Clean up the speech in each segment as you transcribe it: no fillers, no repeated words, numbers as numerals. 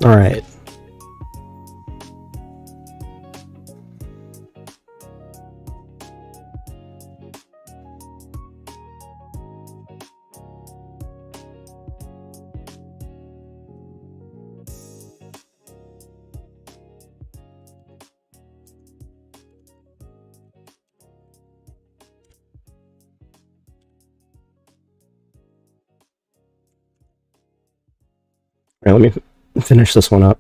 All right. All right, let me finish this one up.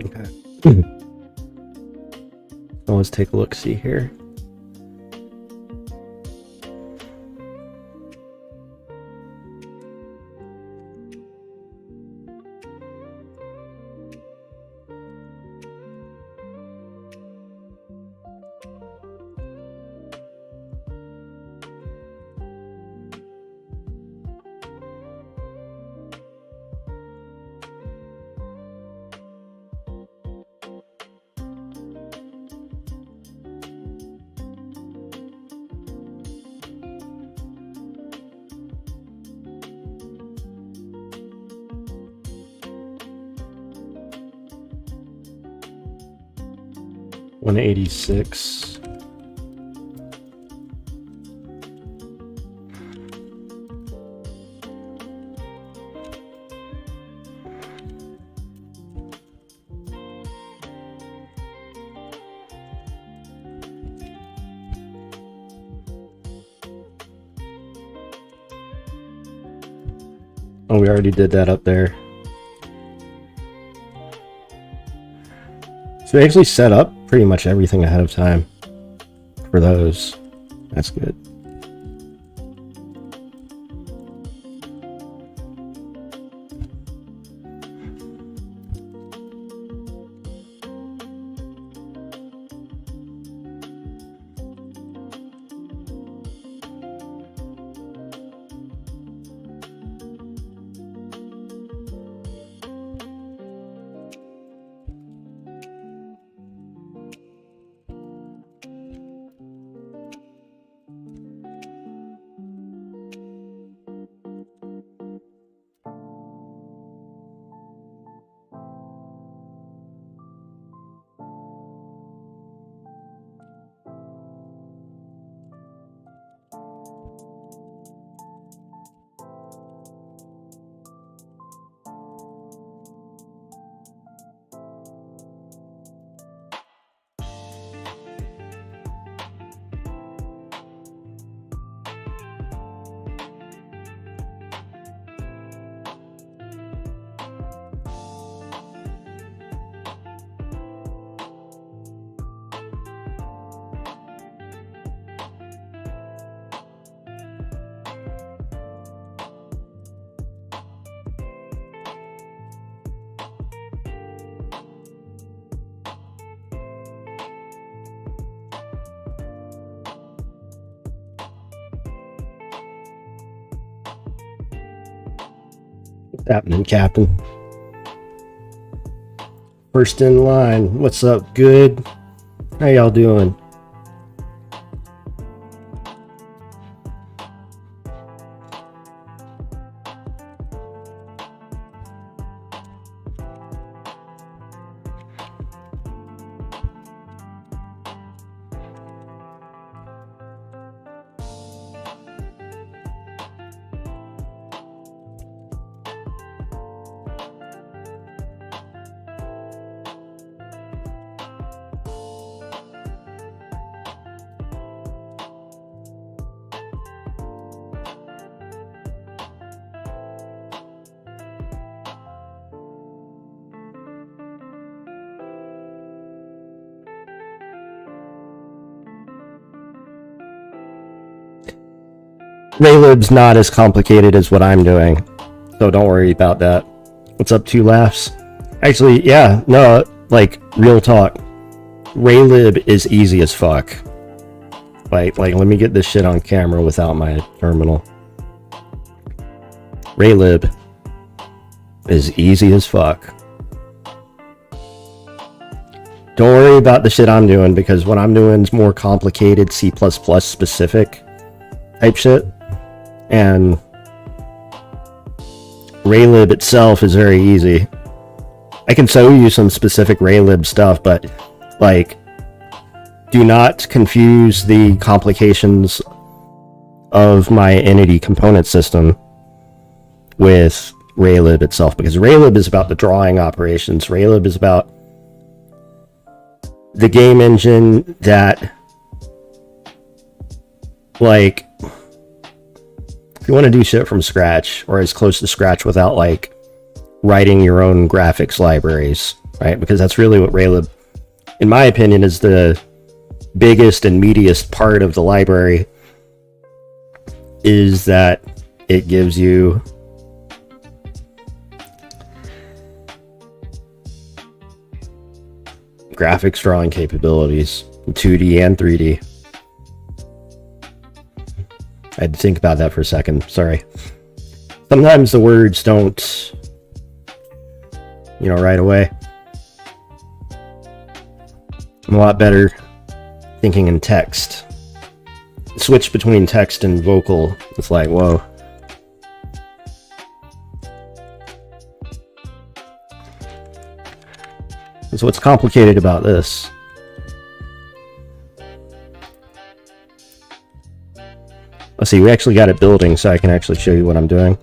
Okay. So let's take a look, see here. $186. Oh, we already did that up there. So we actually set up pretty much everything ahead of time for those. That's good. What's happening, Captain? First in line. What's up? Good. How y'all doing? Raylib's not as complicated as what I'm doing, so don't worry about that. What's up, 2 laughs? Actually, yeah, no, like, real talk. Raylib is easy as fuck. Like, let me get this shit on camera without my terminal. Raylib is easy as fuck. Don't worry about the shit I'm doing, because what I'm doing is more complicated C++ specific type shit. And Raylib itself is very easy. I can show you some specific Raylib stuff, but like, do not confuse the complications of my entity component system with Raylib itself, because Raylib is about the drawing operations. Raylib is about the game engine that, like, if you want to do shit from scratch, or as close to scratch without, like, writing your own graphics libraries, right? Because that's really what Raylib, in my opinion, is the biggest and meatiest part of the library, is that it gives you graphics drawing capabilities, 2D and 3D. I had to think about that for a second. Sorry. Sometimes the words don't, right away. I'm a lot better thinking in text. Switch between text and vocal. It's like, whoa. So what's complicated about this? Let's see, we actually got it building, so I can actually show you what I'm doing.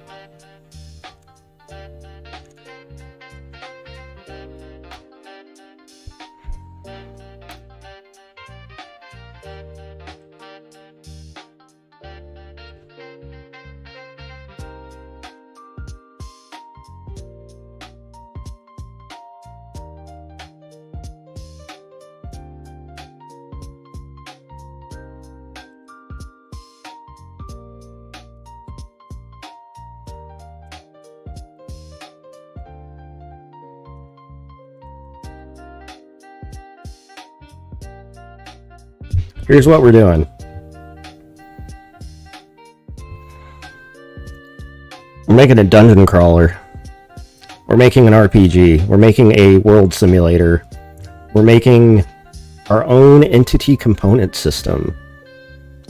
Here's what we're doing. We're making a dungeon crawler. We're making an RPG. We're making a world simulator. We're making our own entity component system.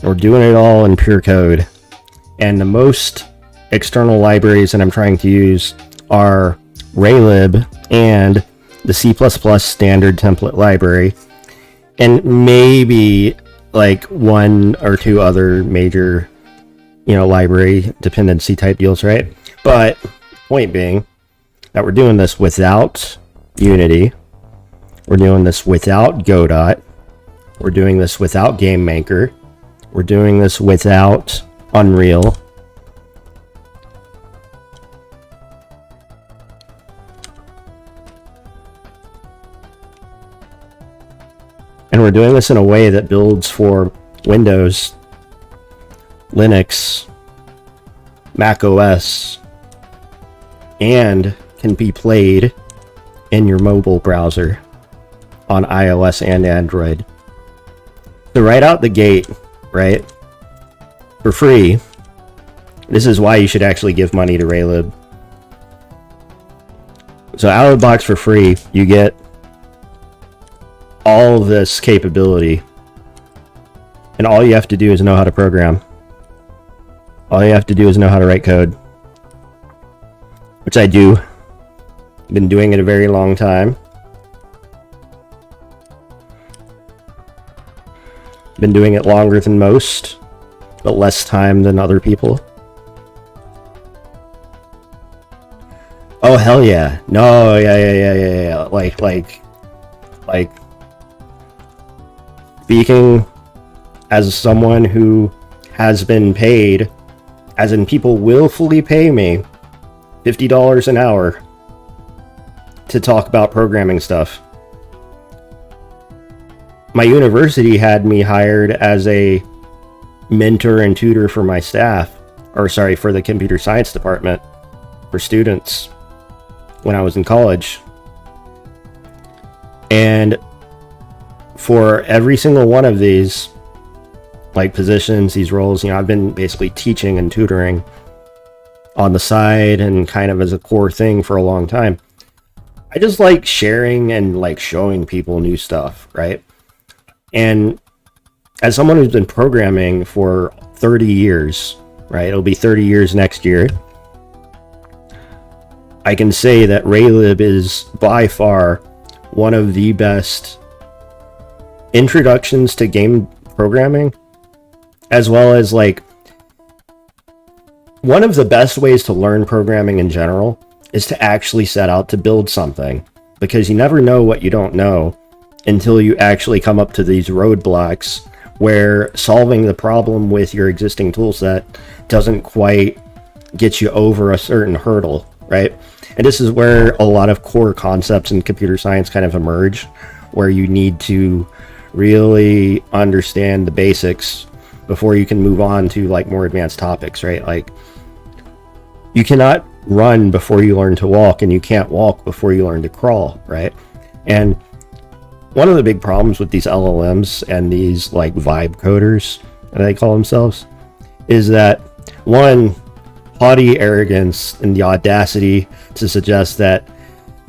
We're doing it all in pure code. And the most external libraries that I'm trying to use are Raylib and the C++ standard template library. And maybe like one or two other major, library dependency type deals, right? But point being that we're doing this without Unity. We're doing this without Godot. We're doing this without GameMaker. We're doing this without Unreal. And we're doing this in a way that builds for Windows, Linux, Mac OS, and can be played in your mobile browser on iOS and Android. So right out the gate, right, for free, this is why you should actually give money to Raylib. So out of the box for free, you get all this capability, and all you have to do is know how to program. All you have to do is know how to write code, which I do. Been doing it a very long time. Been doing it longer than most, but less time than other people. Oh hell yeah. No, yeah. Like speaking as someone who has been paid, as in people willfully pay me $50 an hour to talk about programming stuff. My university had me hired as a mentor and tutor for my staff, for the computer science department for students when I was in college. And for every single one of these positions, these roles, I've been basically teaching and tutoring on the side and kind of as a core thing for a long time. I just like sharing and showing people new stuff, right? And as someone who's been programming for 30 years, right? It'll be 30 years next year. I can say that Raylib is by far one of the best introductions to game programming, as well as one of the best ways to learn programming in general is to actually set out to build something, because you never know what you don't know until you actually come up to these roadblocks where solving the problem with your existing tool set doesn't quite get you over a certain hurdle, right? And this is where a lot of core concepts in computer science kind of emerge, where you need to really understand the basics before you can move on to like more advanced topics, right? Like, you cannot run before you learn to walk, and you can't walk before you learn to crawl, right? And one of the big problems with these LLMs and these like vibe coders, that they call themselves, is that one, haughty arrogance and the audacity to suggest that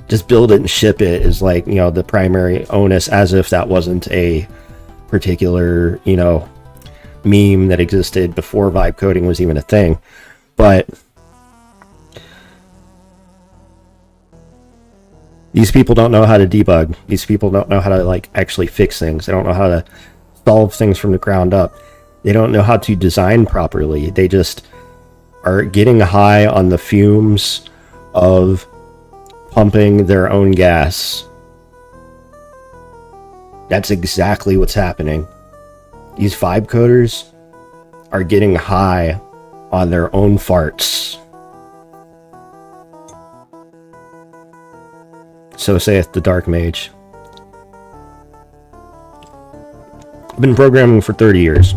just build it and ship it is like, you know, the primary onus, as if that wasn't a particular, you know, meme that existed before vibe coding was even a thing. But these people don't know how to debug. These people don't know how to like actually fix things. They don't know how to solve things from the ground up. They don't know how to design properly. They just are getting high on the fumes of pumping their own gas. That's exactly what's happening. These vibe coders are getting high on their own farts. So saith the Dark Mage. I've been programming for 30 years.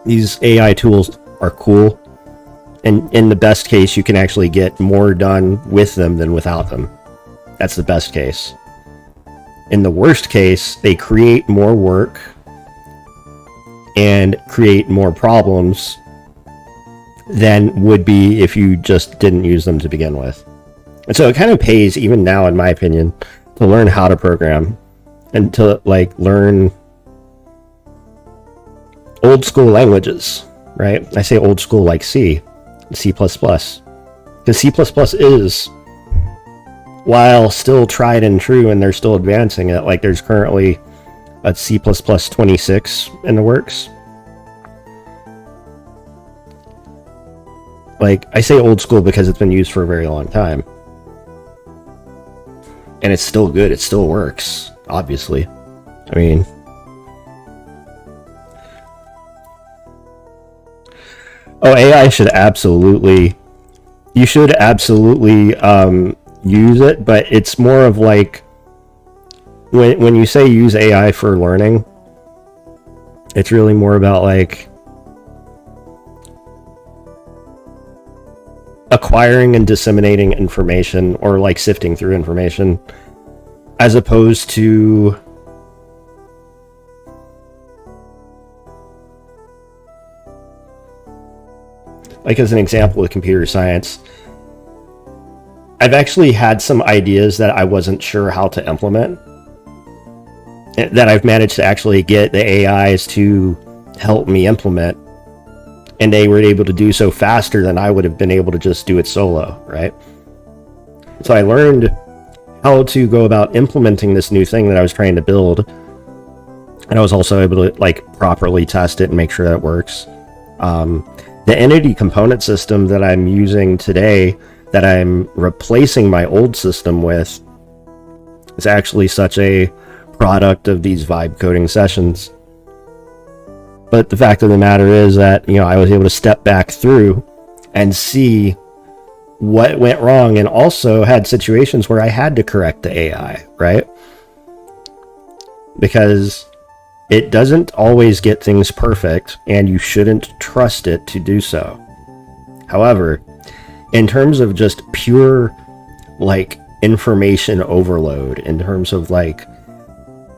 These AI tools are cool, and in the best case, you can actually get more done with them than without them. That's the best case. In the worst case, they create more work and create more problems than would be if you just didn't use them to begin with. And so it kind of pays, even now in my opinion, to learn how to program and to like learn old school languages, right? I say old school like C, C++, because C++ is, while still tried and true, and they're still advancing it, like there's currently a C++ 26 in the works. Like, I say old school because it's been used for a very long time. And it's still good, it still works, obviously. I mean, oh, AI should absolutely, you should absolutely use it, but it's more of like, when you say use AI for learning, it's really more about like acquiring and disseminating information, or like sifting through information, as opposed to like, as an example with computer science, I've actually had some ideas that I wasn't sure how to implement, that I've managed to actually get the AIs to help me implement, and they were able to do so faster than I would have been able to just do it solo, right? So I learned how to go about implementing this new thing that I was trying to build, and I was also able to like properly test it and make sure that it works. The entity component system that I'm using today, that I'm replacing my old system with, is actually such a product of these vibe coding sessions. But the fact of the matter is that, you know, I was able to step back through and see what went wrong, and also had situations where I had to correct the AI, right? Because it doesn't always get things perfect, and you shouldn't trust it to do so. However, in terms of just pure, like, information overload, in terms of, like,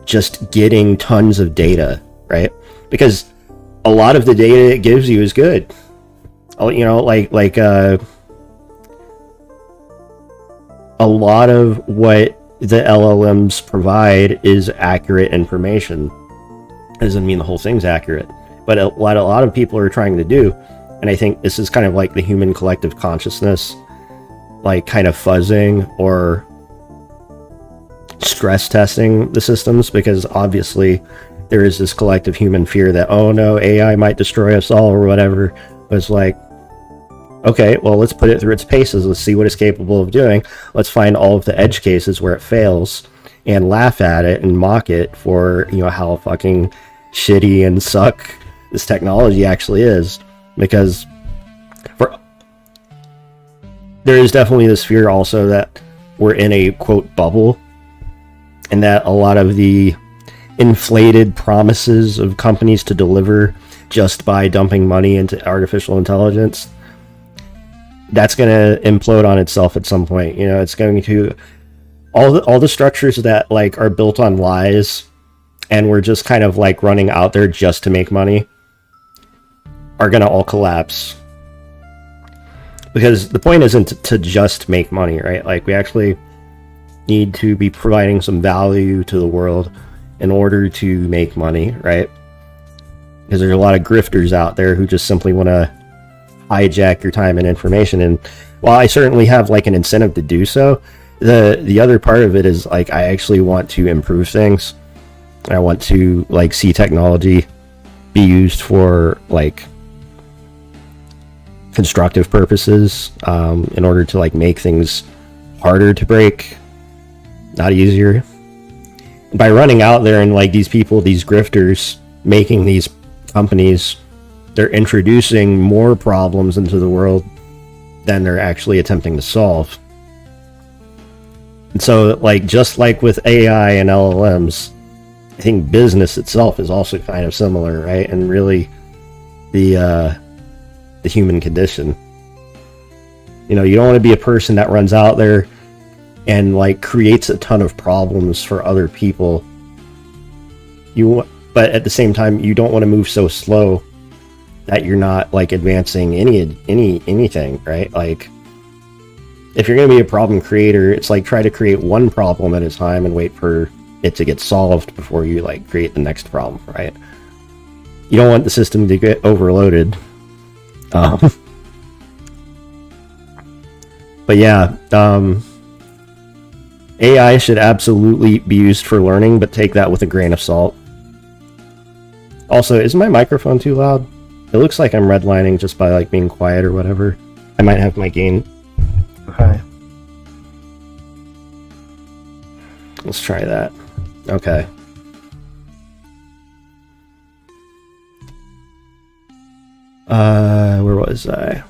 just getting tons of data, right? Because a lot of the data it gives you is good. You know, a lot of what the LLMs provide is accurate information. Doesn't mean the whole thing's accurate, but what a lot of people are trying to do, and I think this is kind of like the human collective consciousness, like kind of fuzzing or stress testing the systems, because obviously there is this collective human fear that, oh no, AI might destroy us all or whatever. But it's like, okay, well, let's put it through its paces. Let's see what it's capable of doing. Let's find all of the edge cases where it fails and laugh at it and mock it for, you know, how fucking shitty and suck this technology actually is. Because there is definitely this fear also that we're in a quote bubble, and that a lot of the inflated promises of companies to deliver just by dumping money into artificial intelligence, that's going to implode on itself at some point. You know, it's going to, all the structures that like are built on lies and we're just kind of like running out there just to make money are going to all collapse. Because the point isn't to just make money, right? Like, we actually need to be providing some value to the world in order to make money, right? Because there's a lot of grifters out there who just simply want to hijack your time and information. And while I certainly have like an incentive to do so, the other part of it is like, I actually want to improve things. I want to like see technology be used for like constructive purposes, in order to like make things harder to break, not easier. By running out there and like these people, these grifters making these companies, they're introducing more problems into the world than they're actually attempting to solve. And so like, just like with AI and LLMs, I think business itself is also kind of similar, right? And really the human condition. You know, you don't want to be a person that runs out there and like creates a ton of problems for other people. But at the same time, you don't want to move so slow that you're not like advancing anything, right? Like, if you're going to be a problem creator, it's like, try to create one problem at a time and wait for it to get solved before you like create the next problem, right? You don't want the system to get overloaded. But yeah, AI should absolutely be used for learning, but take that with a grain of salt. Also, is my microphone too loud? It looks like I'm redlining just by like being quiet or whatever. I might have my gain. Okay. Let's try that. Okay. Where was I?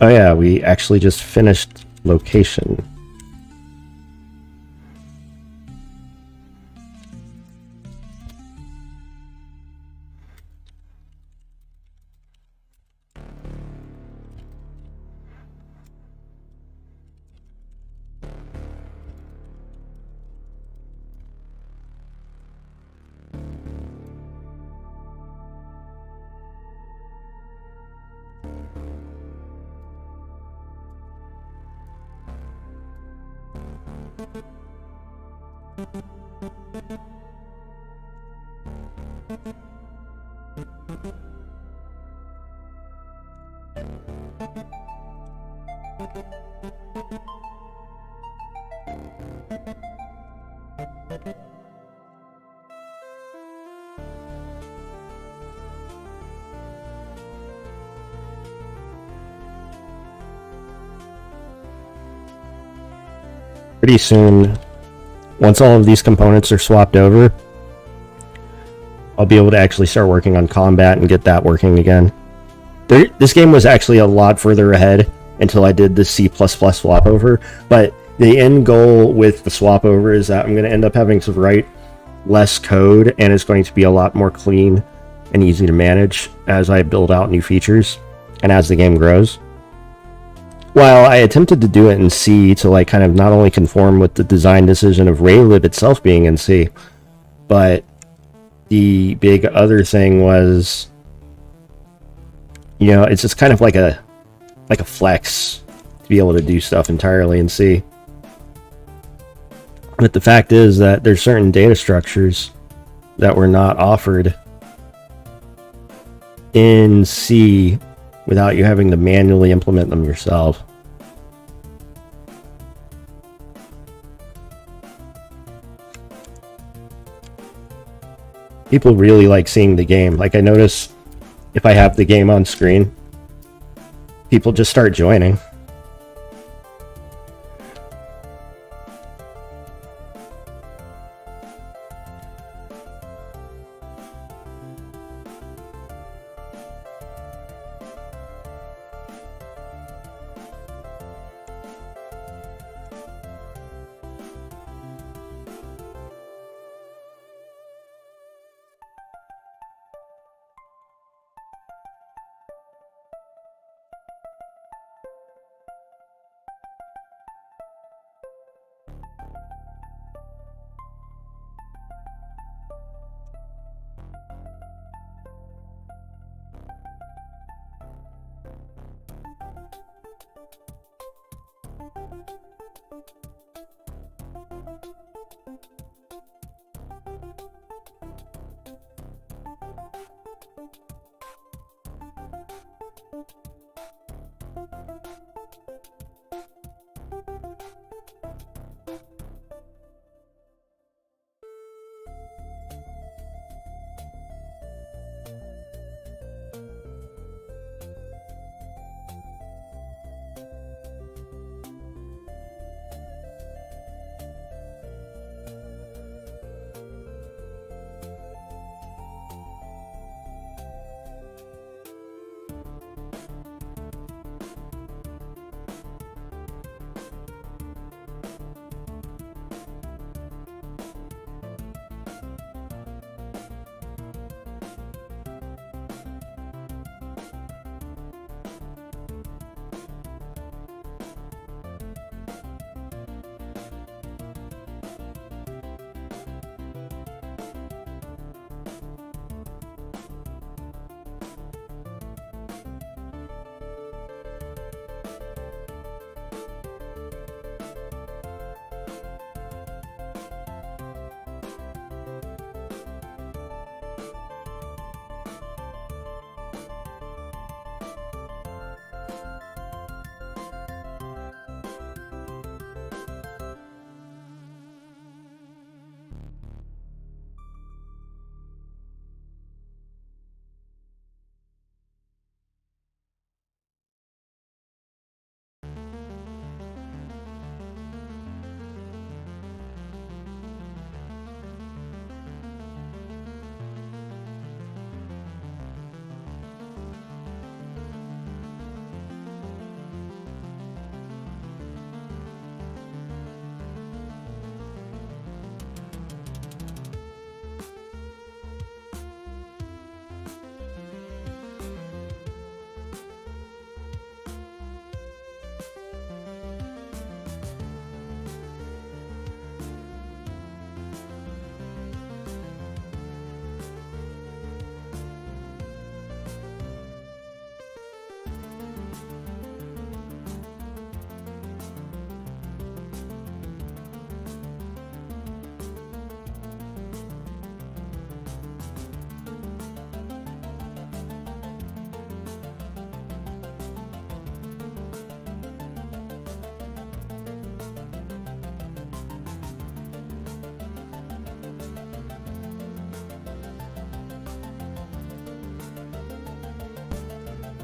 Oh yeah, we actually just finished location. Pretty soon, once all of these components are swapped over, I'll be able to actually start working on combat and get that working again. This game was actually a lot further ahead until I did the C++ swap over, but the end goal with the swap over is that I'm going to end up having to write less code, and it's going to be a lot more clean and easy to manage as I build out new features and as the game grows. While I attempted to do it in C to like kind of not only conform with the design decision of Raylib itself being in C, but the big other thing was, you know, it's just kind of like a flex to be able to do stuff entirely in C. But the fact is that there's certain data structures that were not offered in C without you having to manually implement them yourself. People really like seeing the game. Like, I notice if I have the game on screen, people just start joining.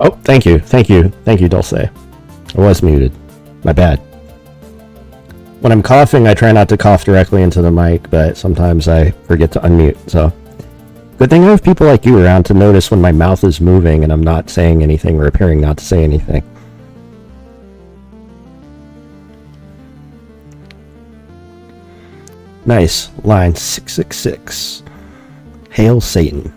Oh, thank you, Dulce. I was muted. My bad. When I'm coughing, I try not to cough directly into the mic, but sometimes I forget to unmute, so... Good thing I have people like you around to notice when my mouth is moving and I'm not saying anything or appearing not to say anything. Nice. Line 666. Hail Satan.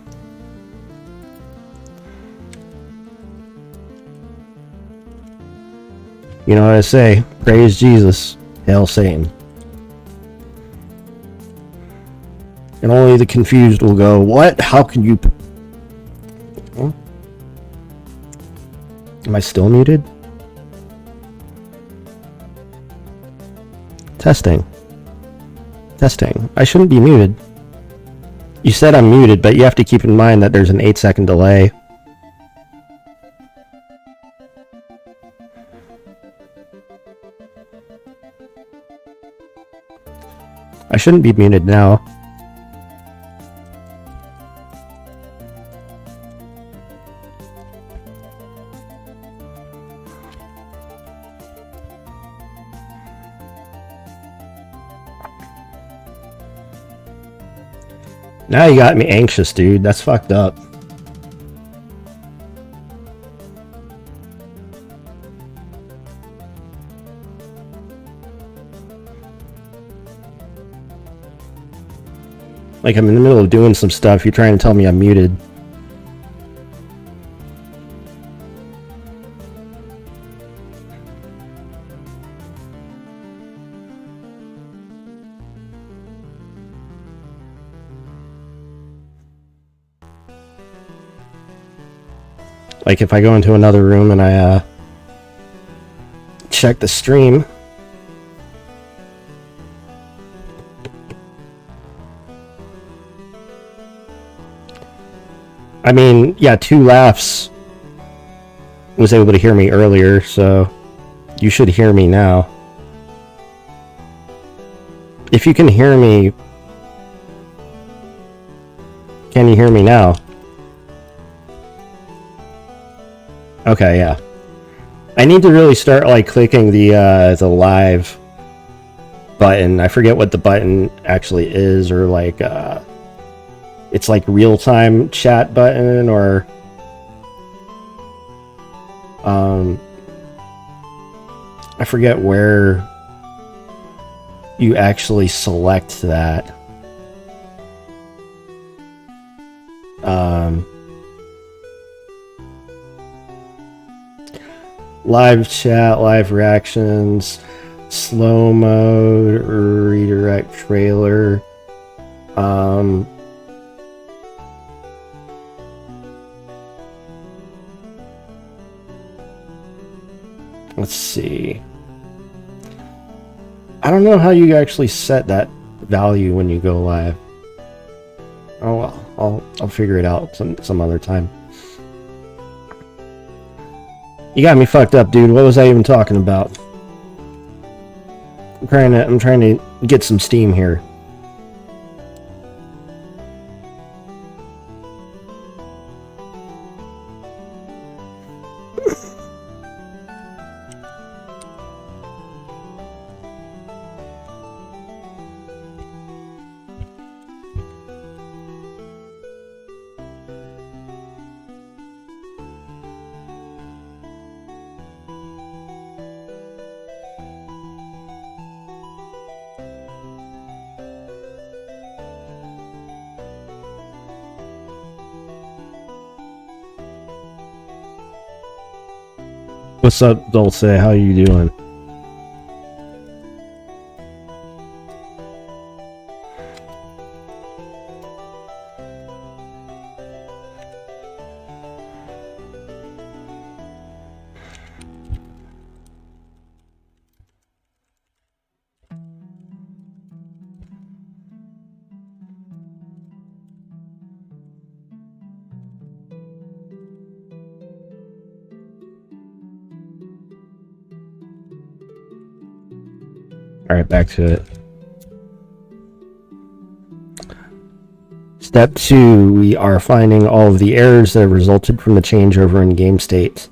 You know what I say? Praise Jesus. Hail Satan. And only the confused will go, what? How can you... Huh? Am I still muted? Testing. Testing. I shouldn't be muted. You said I'm muted, but you have to keep in mind that there's an 8-second delay. I shouldn't be muted now. Now you got me anxious, dude. That's fucked up. Like I'm in the middle of doing some stuff, you're trying to tell me I'm muted. Like if I go into another room and I check the stream, I mean, yeah, 2 laughs was able to hear me earlier, so you should hear me now. If you can hear me, can you hear me now? Okay, yeah. I need to really start like clicking the live button. I forget what the button actually is, or like it's like real-time chat button, or I forget where you actually select that. Live chat, live reactions, slow mode, redirect trailer. Let's see. I don't know how you actually set that value when you go live. Oh well, I'll figure it out some other time. You got me fucked up, dude. What was I even talking about? I'm trying to get some steam here. What's up, Dulce? How you doing? Alright, back to it. Step 2, we are finding all of the errors that have resulted from the changeover in game state.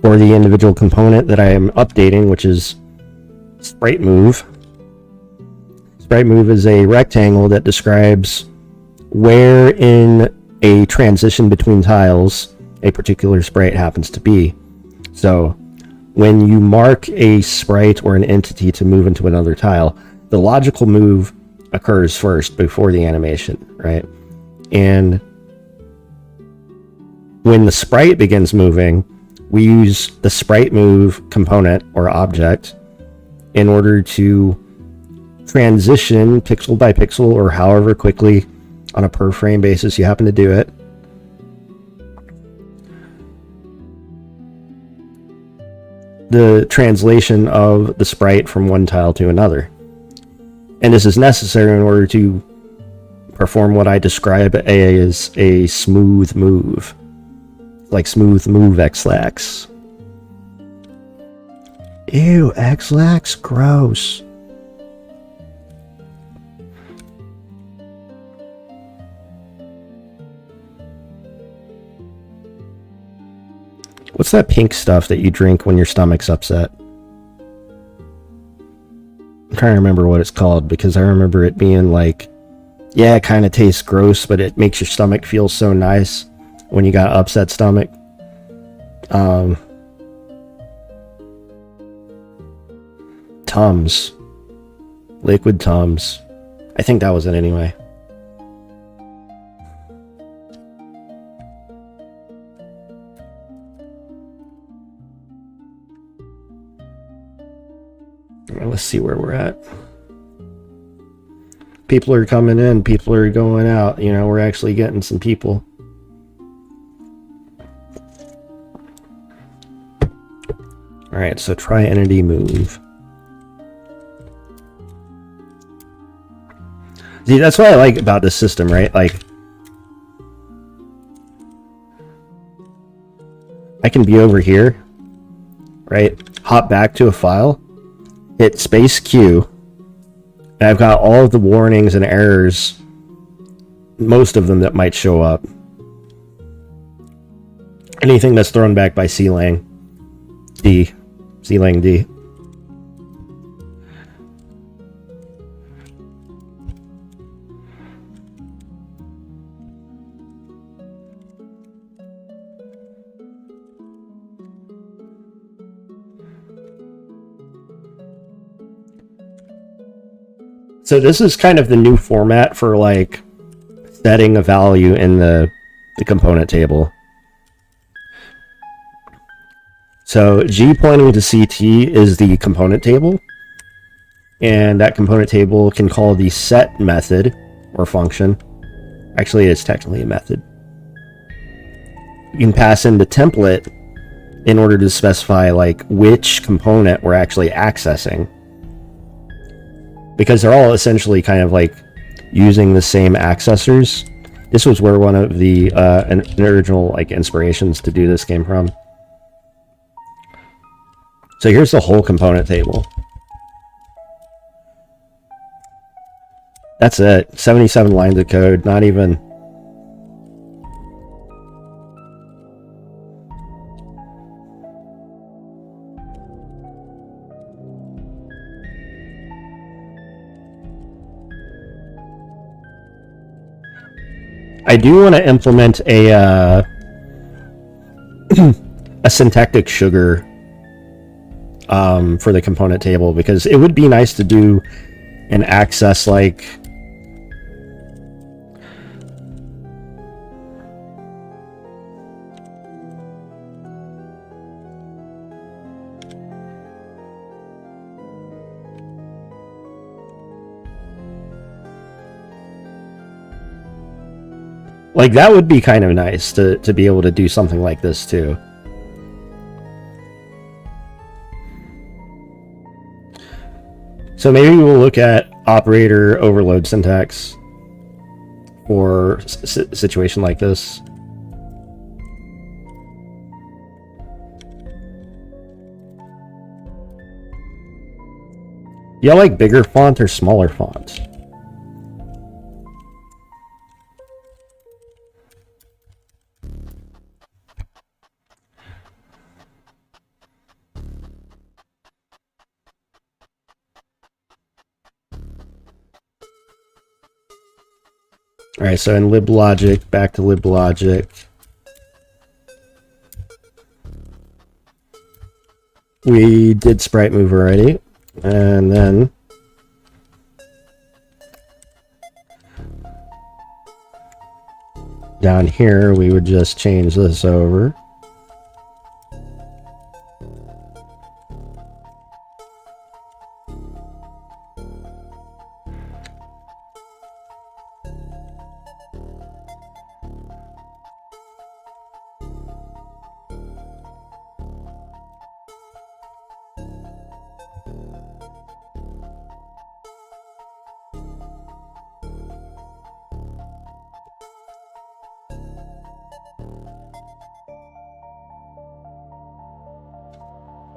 For the individual component that I am updating, which is sprite move. Sprite move is a rectangle that describes where in a transition between tiles a particular sprite happens to be. So when you mark a sprite or an entity to move into another tile, the logical move occurs first before the animation, right? And when the sprite begins moving, we use the sprite move component or object in order to transition pixel by pixel, or however quickly on a per frame basis you happen to do it, the translation of the sprite from one tile to another. And this is necessary in order to perform what I describe as a smooth move. Like smooth move X-lax. Ew, X-lax? Gross. What's that pink stuff that you drink when your stomach's upset? I'm trying to remember what it's called, because I remember it being like, yeah, it kind of tastes gross, but it makes your stomach feel so nice when you got upset stomach. Tums. Liquid Tums. I think that was it anyway. Let's see where we're at. People are coming in, people are going out. You know, we're actually getting some people. Alright, so try entity move. See, that's what I like about this system, right? Like, I can be over here, right? Hop back to a file, hit space Q, and I've got all of the warnings and errors, most of them that might show up. Anything that's thrown back by CLang D. So this is kind of the new format for like setting a value in the component table. So G pointing to CT is the component table, and that component table can call the set method or function. Actually, it's technically a method. You can pass in the template in order to specify like which component we're actually accessing, because they're all essentially kind of like using the same accessors. This was where one of the original like inspirations to do this came from. So here's the whole component table. That's it. 77 lines of code, not even. I do want to implement a a syntactic sugar for the component table, because it would be nice to do an access like that would be kind of nice to be able to do something like this too. So maybe we'll look at operator overload syntax for a situation like this. Do you like bigger font or smaller font? Alright, so in liblogic, back to liblogic. We did sprite move already, and then down here we would just change this over.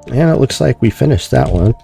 And it looks like we finished that one.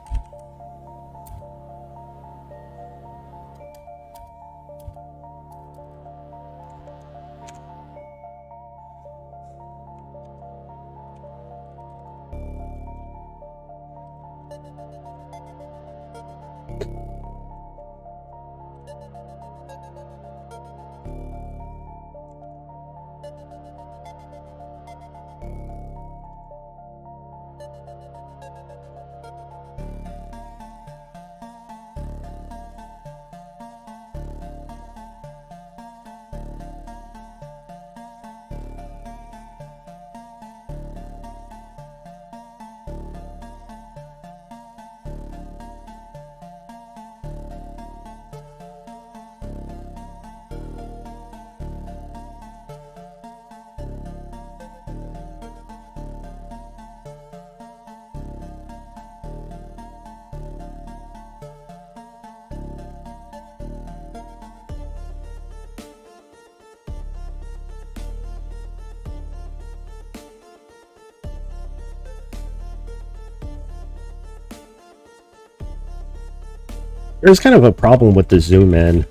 There's kind of a problem with the zoom in.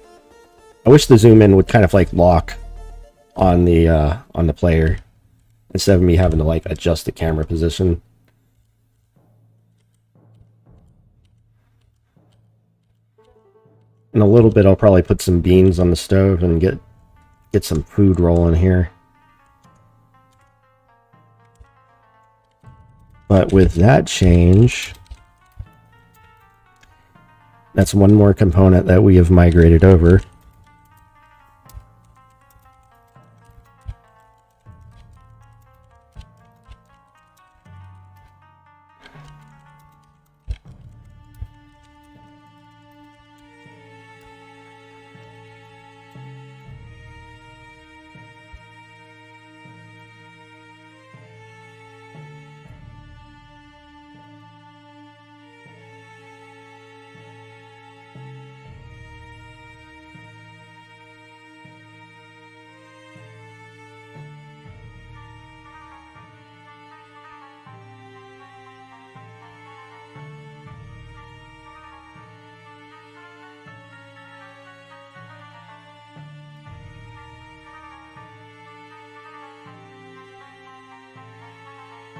I wish the zoom in would kind of like lock on the player instead of me having to like adjust the camera position. In a little bit, I'll probably put some beans on the stove and get some food rolling here. But with that change, that's one more component that we have migrated over.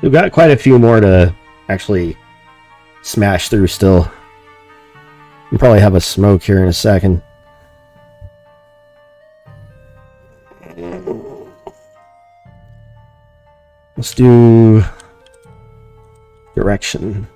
We've got quite a few more to actually smash through still. We'll probably have a smoke here in a second. Let's do direction.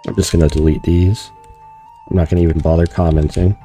I'm just going to delete these. I'm not going to even bother commenting.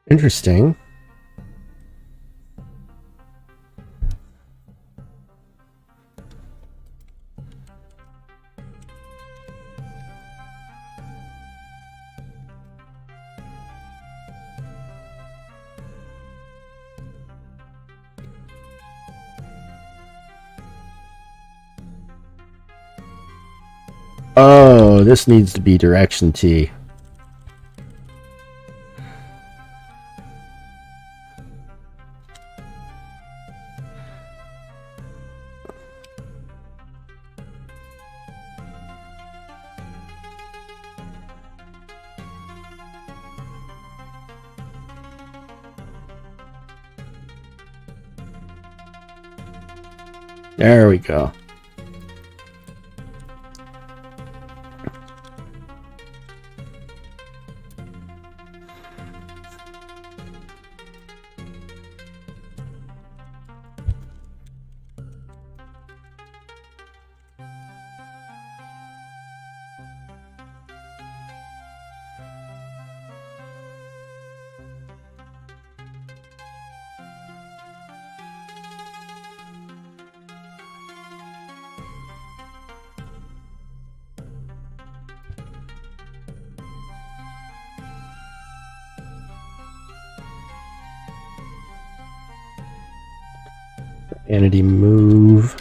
Interesting. Oh, this needs to be direction T. There we go. Entity move.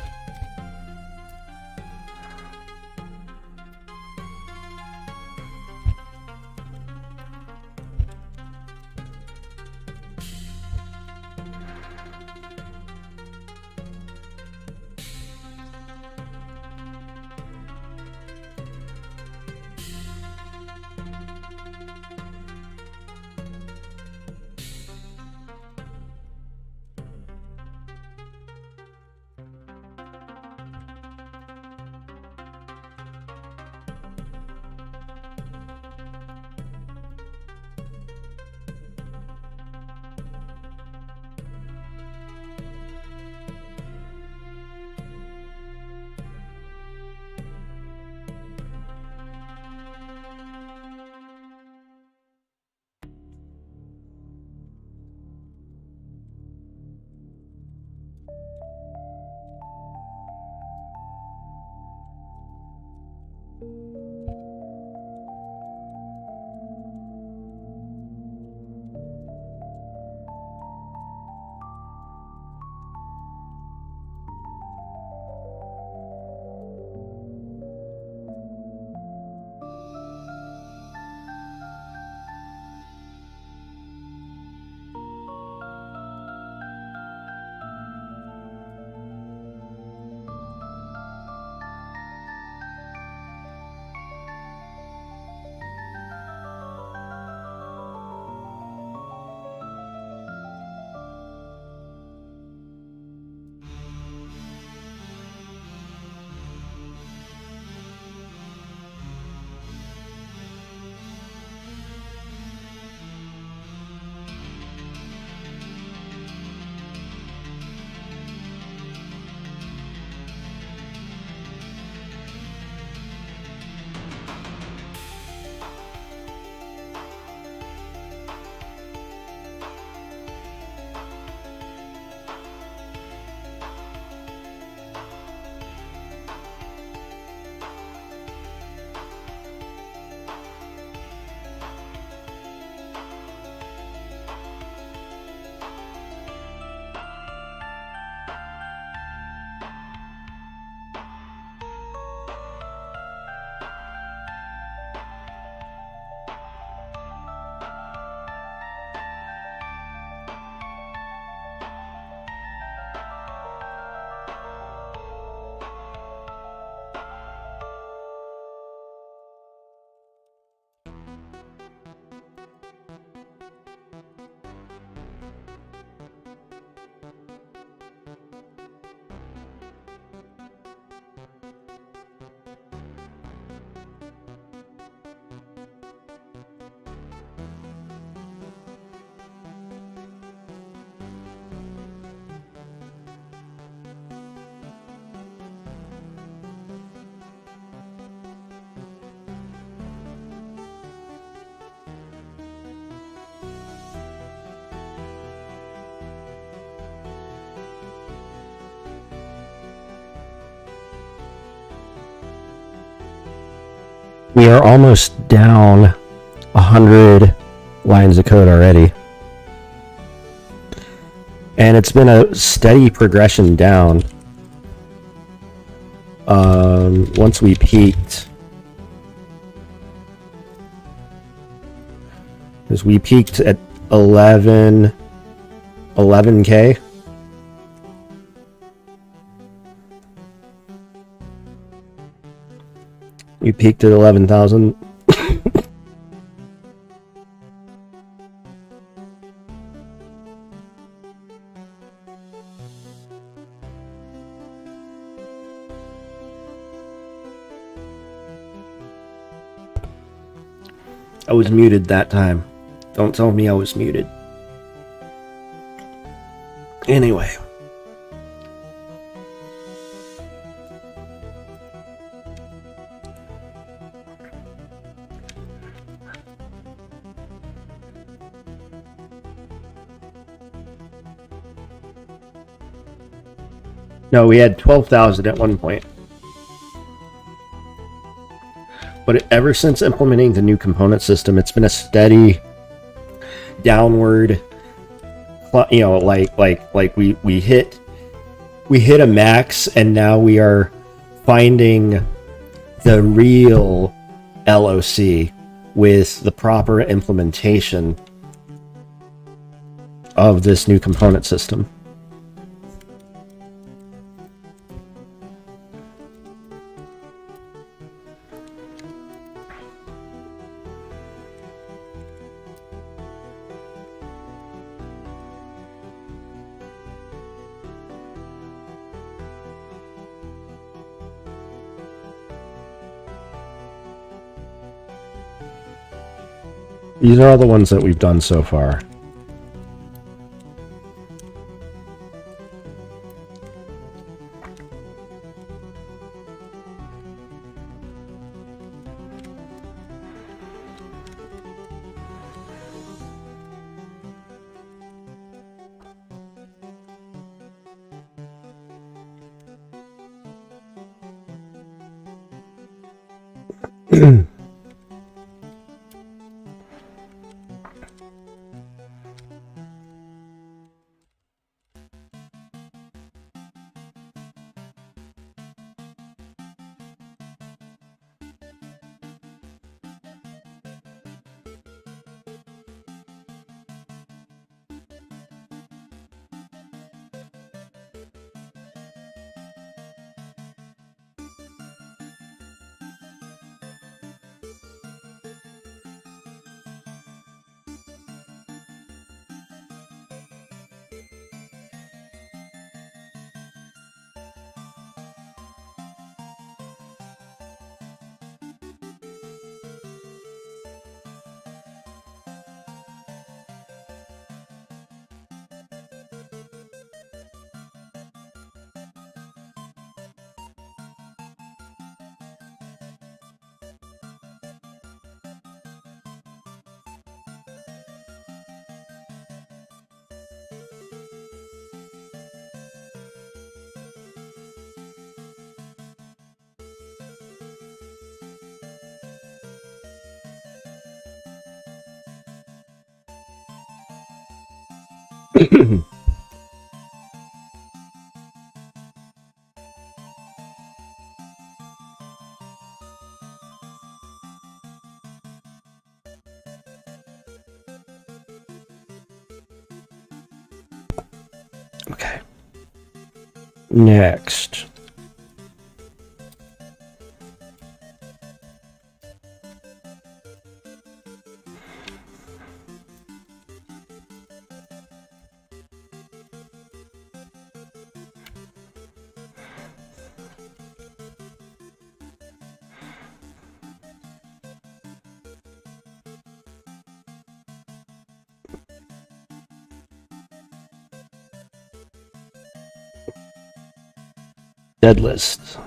We are almost down 100 lines of code already. And it's been a steady progression down. Once we peaked, because we peaked at 11K. We peaked at 11,000. I was muted that time. Don't tell me I was muted. Anyway. No, we had 12,000 at one point. But ever since implementing the new component system, it's been a steady downward, you know, like we hit a max, and now we are finding the real LOC with the proper implementation of this new component system. These are all the ones that we've done so far. Okay. Next. Dead list.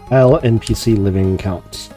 While NPC living counts.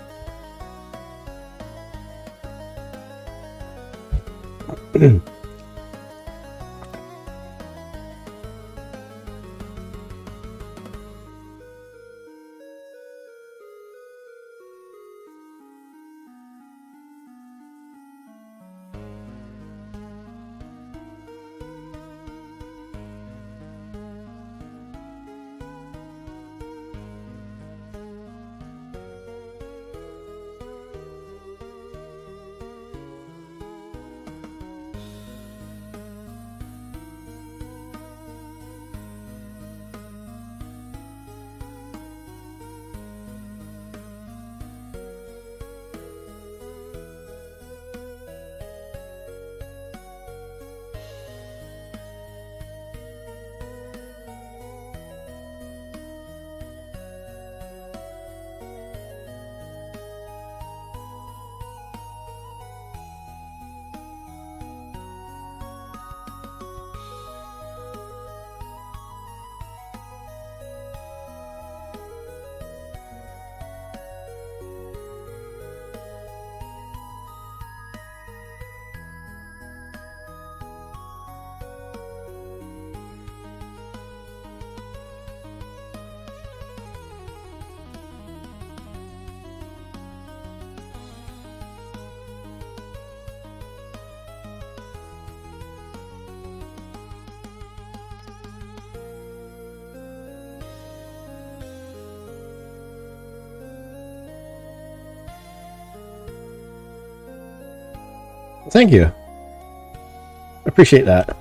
Thank you. Appreciate that.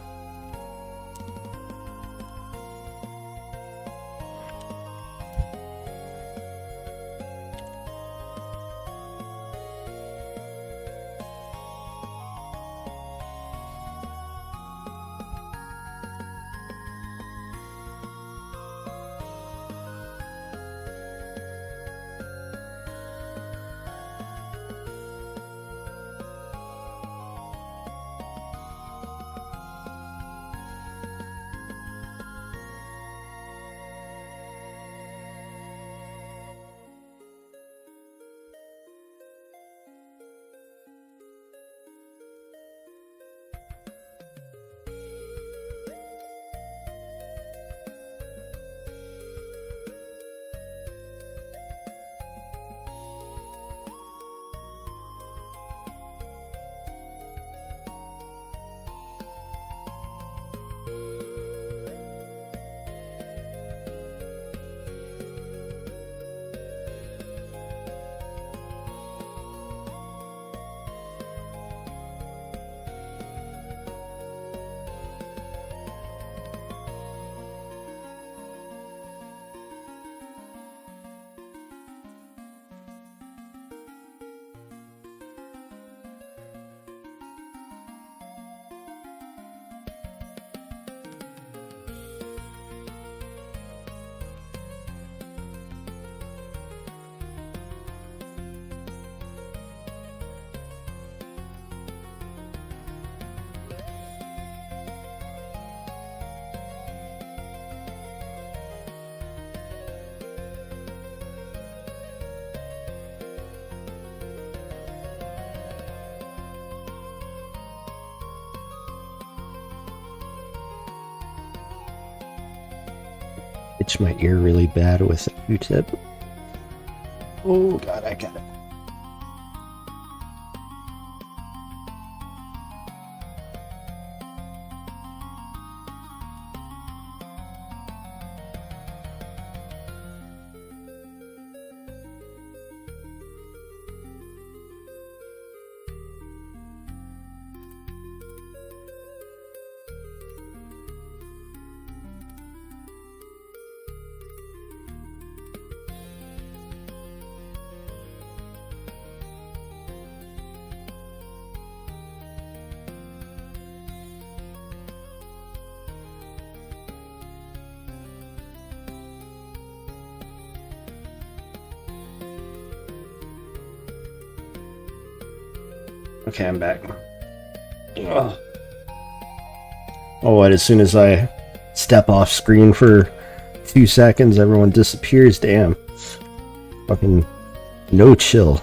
Itch my ear really bad with a Q-tip. Oh god, I got it. Okay, I'm back. Ugh. Oh, and as soon as I step off screen for 2 seconds, everyone disappears. Damn. Fucking no chill.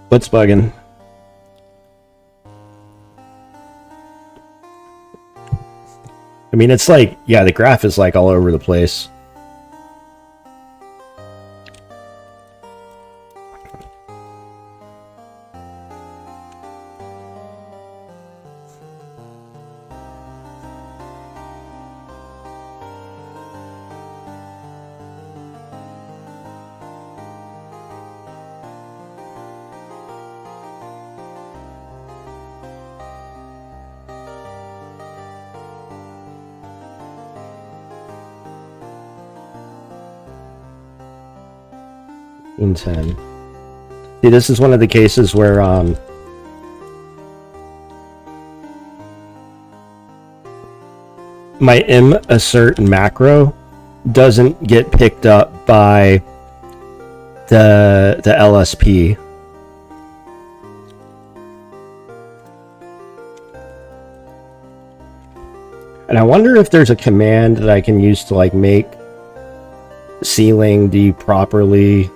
What's bugging? I mean, it's like, yeah, the graph is like all over the place. In 10. See, this is one of the cases where my M assert macro doesn't get picked up by the LSP. And I wonder if there's a command that I can use to like make ceiling D properly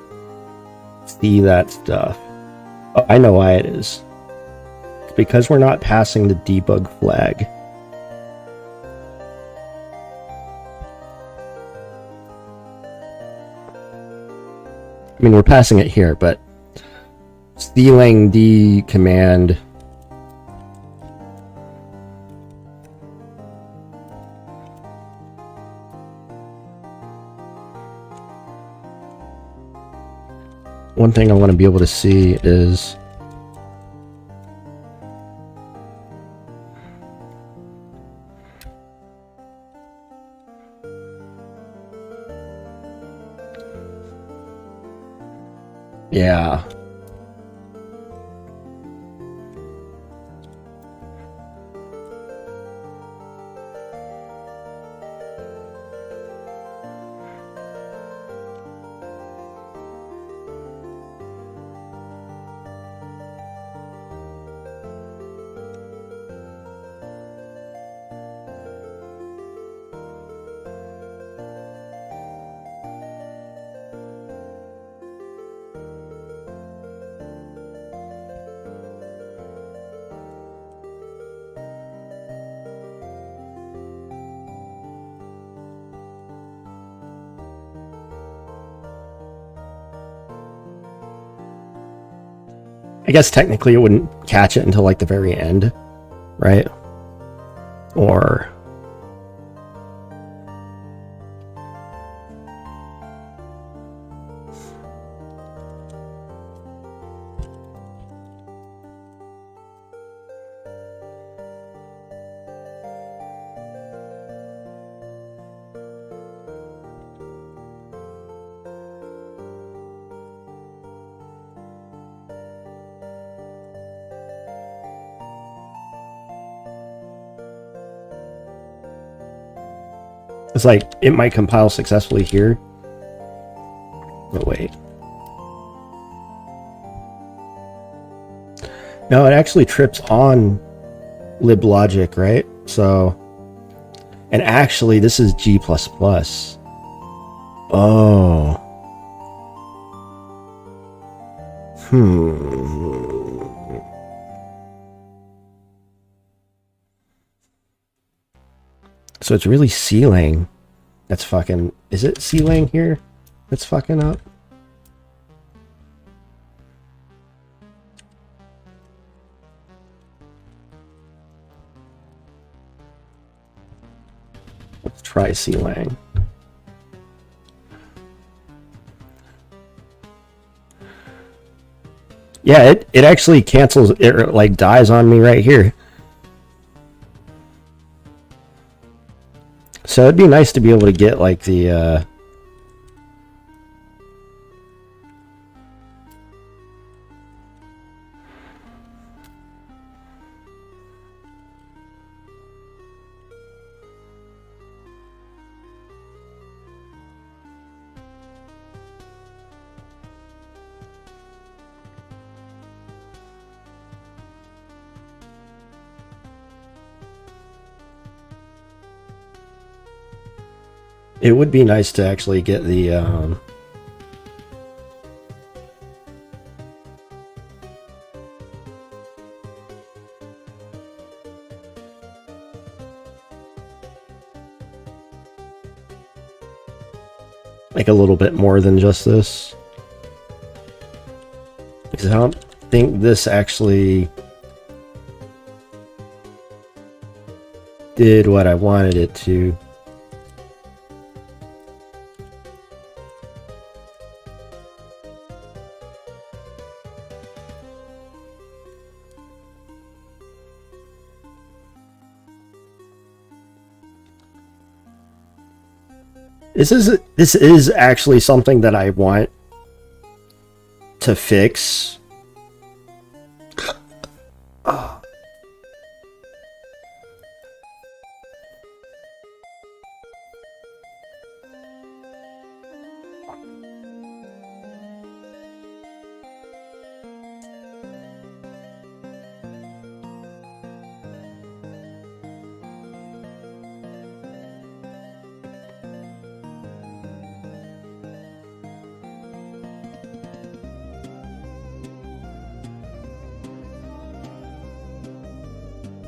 see that stuff. Oh, I know why it is. It's because we're not passing the debug flag. I mean, we're passing it here, but stealing the command. One thing I want to be able to see is yeah. I guess technically it wouldn't catch it until like the very end, right? Or it's like it might compile successfully here. But wait. No, it actually trips on liblogic, right? So, and actually this is G++. Oh. So it's really ceiling. That's fucking... Is it ceiling here? That's fucking up. Let's try clang. Yeah, it actually cancels, it like dies on me right here. So it'd be nice to be able to get like the it would be nice to actually get the like a little bit more than just this, because I don't think this actually did what I wanted it to. This is actually something that I want to fix.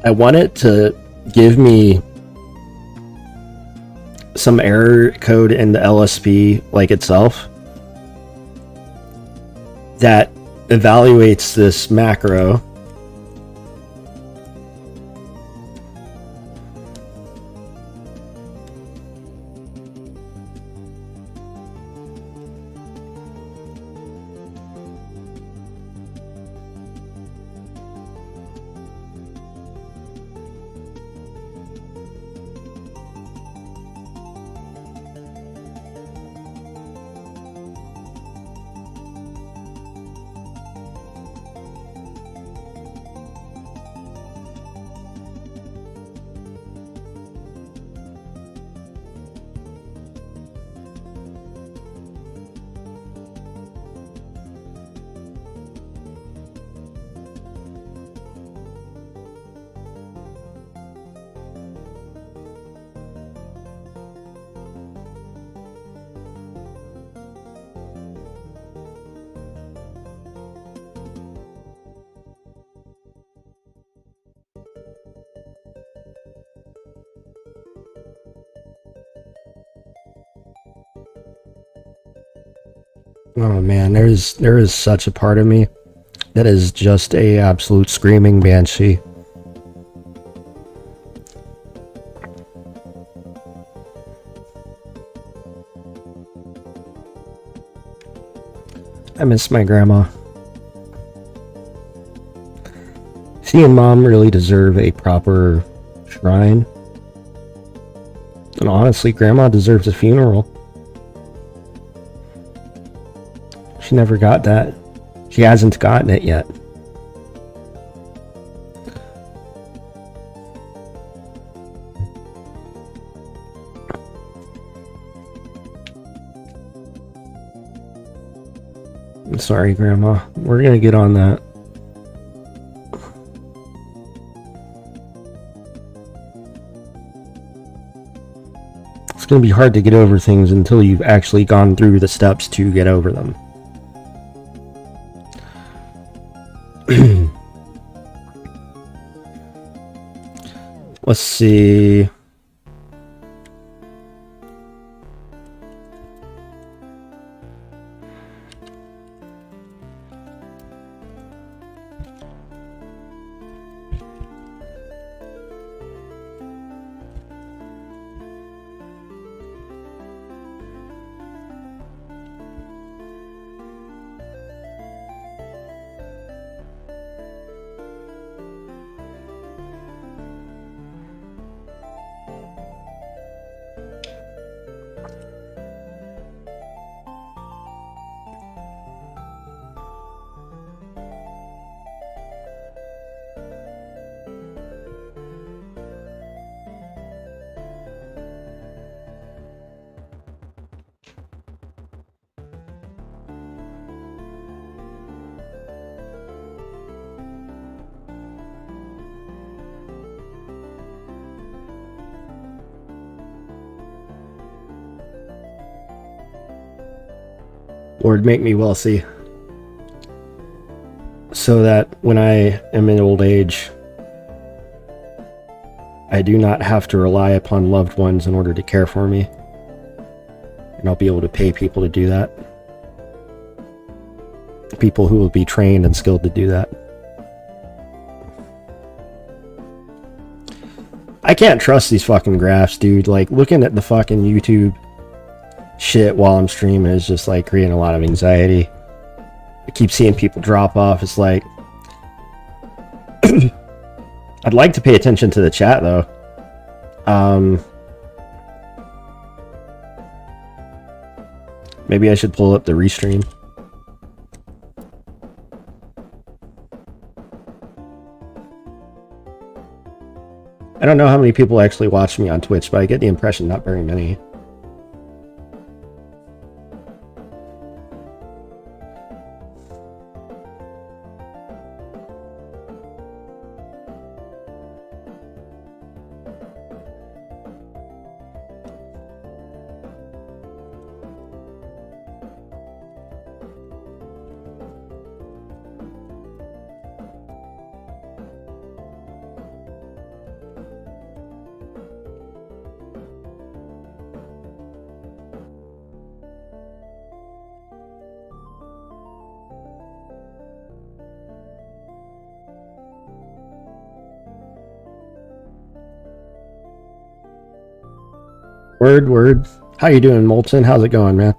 I want it to give me some error code in the LSP like itself that evaluates this macro Oh man, there is such a part of me that is just a absolute screaming banshee. I miss my grandma. She and Mom really deserve a proper shrine. And honestly, Grandma deserves a funeral. She never got that. She hasn't gotten it yet. I'm sorry, Grandma. We're gonna get on that. It's gonna be hard to get over things until you've actually gone through the steps to get over them. Let's see. Lord, make me wealthy, so that when I am in old age, I do not have to rely upon loved ones in order to care for me. And I'll be able to pay people to do that. People who will be trained and skilled to do that. I can't trust these fucking graphs, dude. Like, looking at the fucking YouTube shit while I'm streaming is just like creating a lot of anxiety. I keep seeing people drop off. It's like, I'd like to pay attention to the chat though. Maybe I should pull up the restream. I don't know how many people actually watch me on Twitch, but I get the impression not very many. Word. How you doing, Molten? How's it going, man?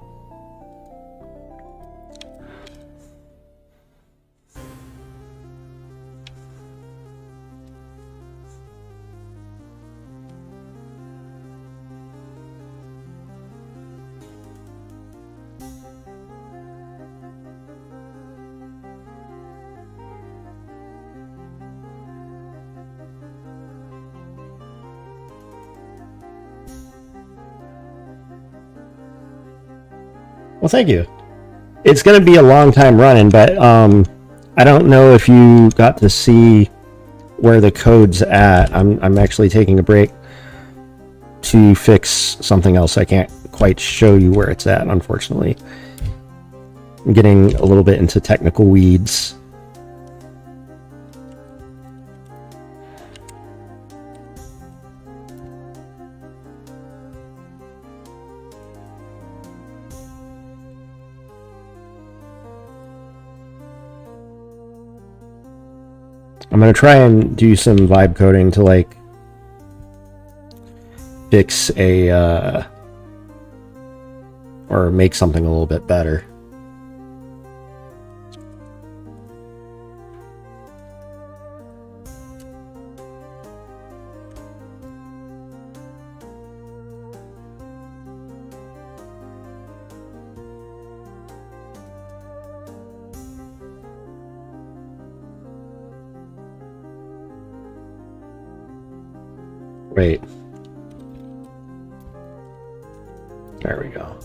Well, thank you. It's going to be a long time running, but I don't know if you got to see where the code's at. I'm actually taking a break to fix something else. I can't quite show you where it's at, unfortunately. I'm getting a little bit into technical weeds. I'm going to try and do some vibe coding to like fix a or make something a little bit better. Wait. There we go.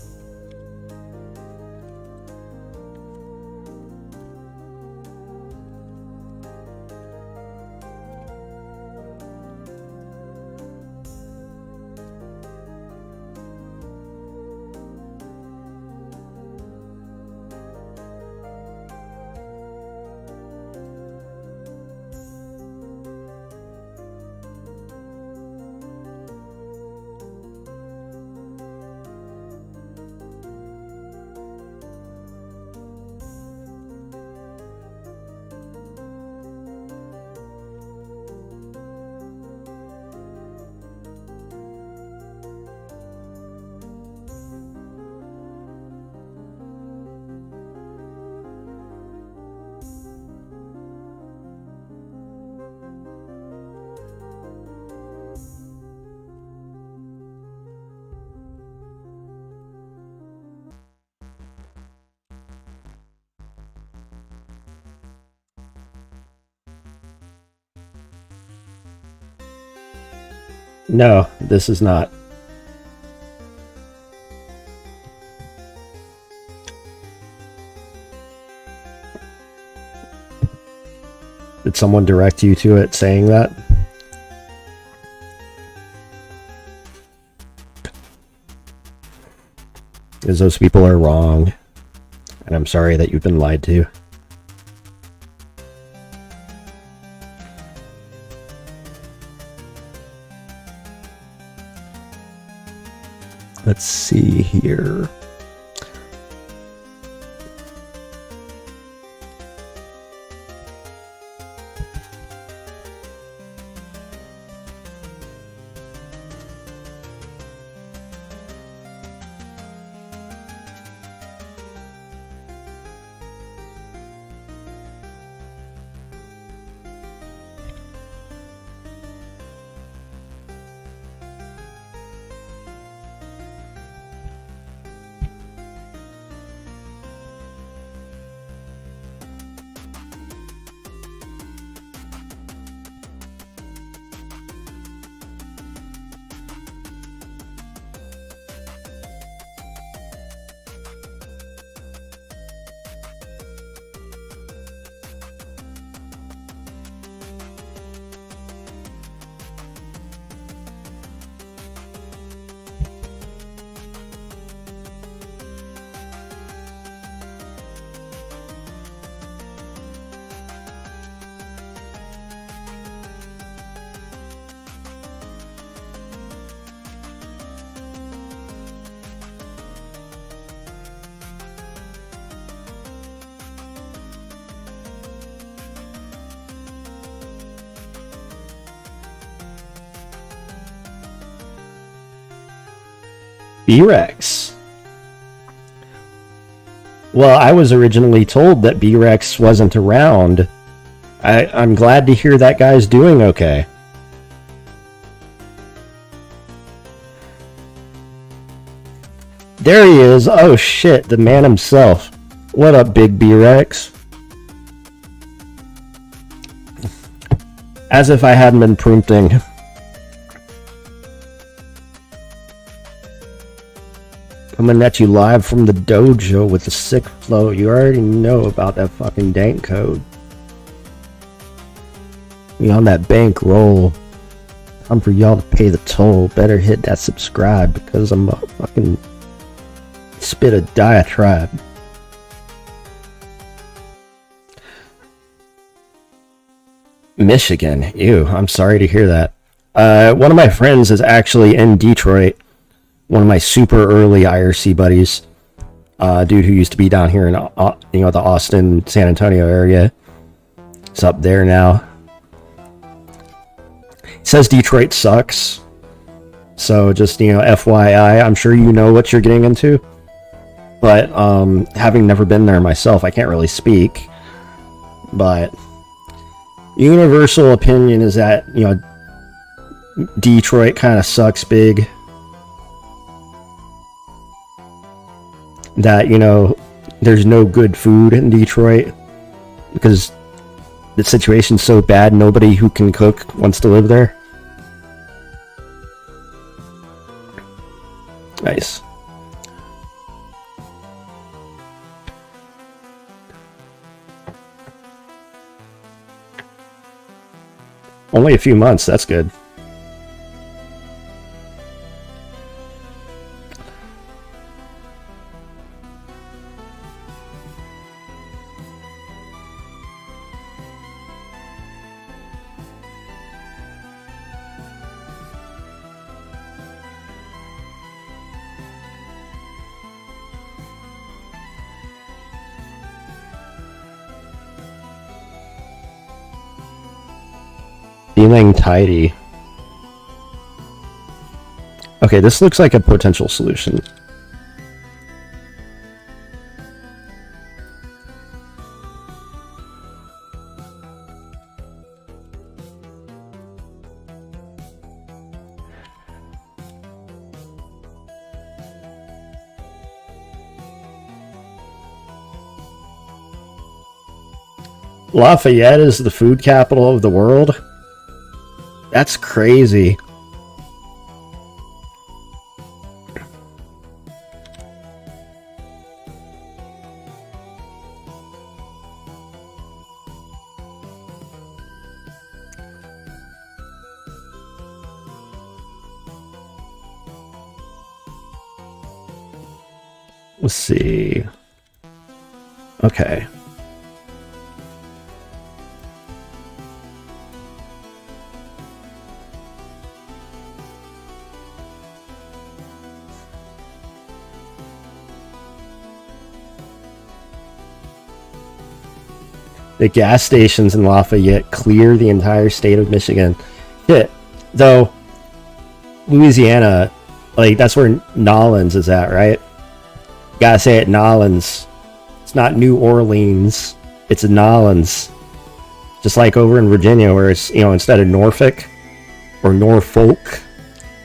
No, this is not. Did someone direct you to it saying that? Because those people are wrong. And I'm sorry that you've been lied to. Let's see here. B-Rex. Well, I was originally told that B-Rex wasn't around. I'm glad to hear that guy's doing okay. There he is. Oh shit, the man himself. What up, Big B-Rex? As if I hadn't been prompting. Coming at you live from the dojo with the sick flow. You already know about that fucking dank code. We on that bank roll. Time for y'all to pay the toll. Better hit that subscribe because I'm a fucking spit a diatribe. Michigan. Ew, I'm sorry to hear that. One of my friends is actually in Detroit. One of my super early IRC buddies, dude who used to be down here in the Austin, San Antonio area, is up there now. He says Detroit sucks, so just FYI, I'm sure you know what you're getting into. But having never been there myself, I can't really speak. But universal opinion is that Detroit kind of sucks big. That there's no good food in Detroit because the situation's so bad nobody who can cook wants to live there. Nice. Only a few months, that's good. Feeling tidy. Okay, this looks like a potential solution. Lafayette is the food capital of the world? That's crazy. Let's see. Okay. The gas stations in Lafayette clear the entire state of Michigan. Shit. Though, Louisiana, like, that's where Nolens is at, right? Gotta say it, Nolens. It's not New Orleans. It's Nolens. Just like over in Virginia, where it's, you know, instead of Norfolk or Norfolk,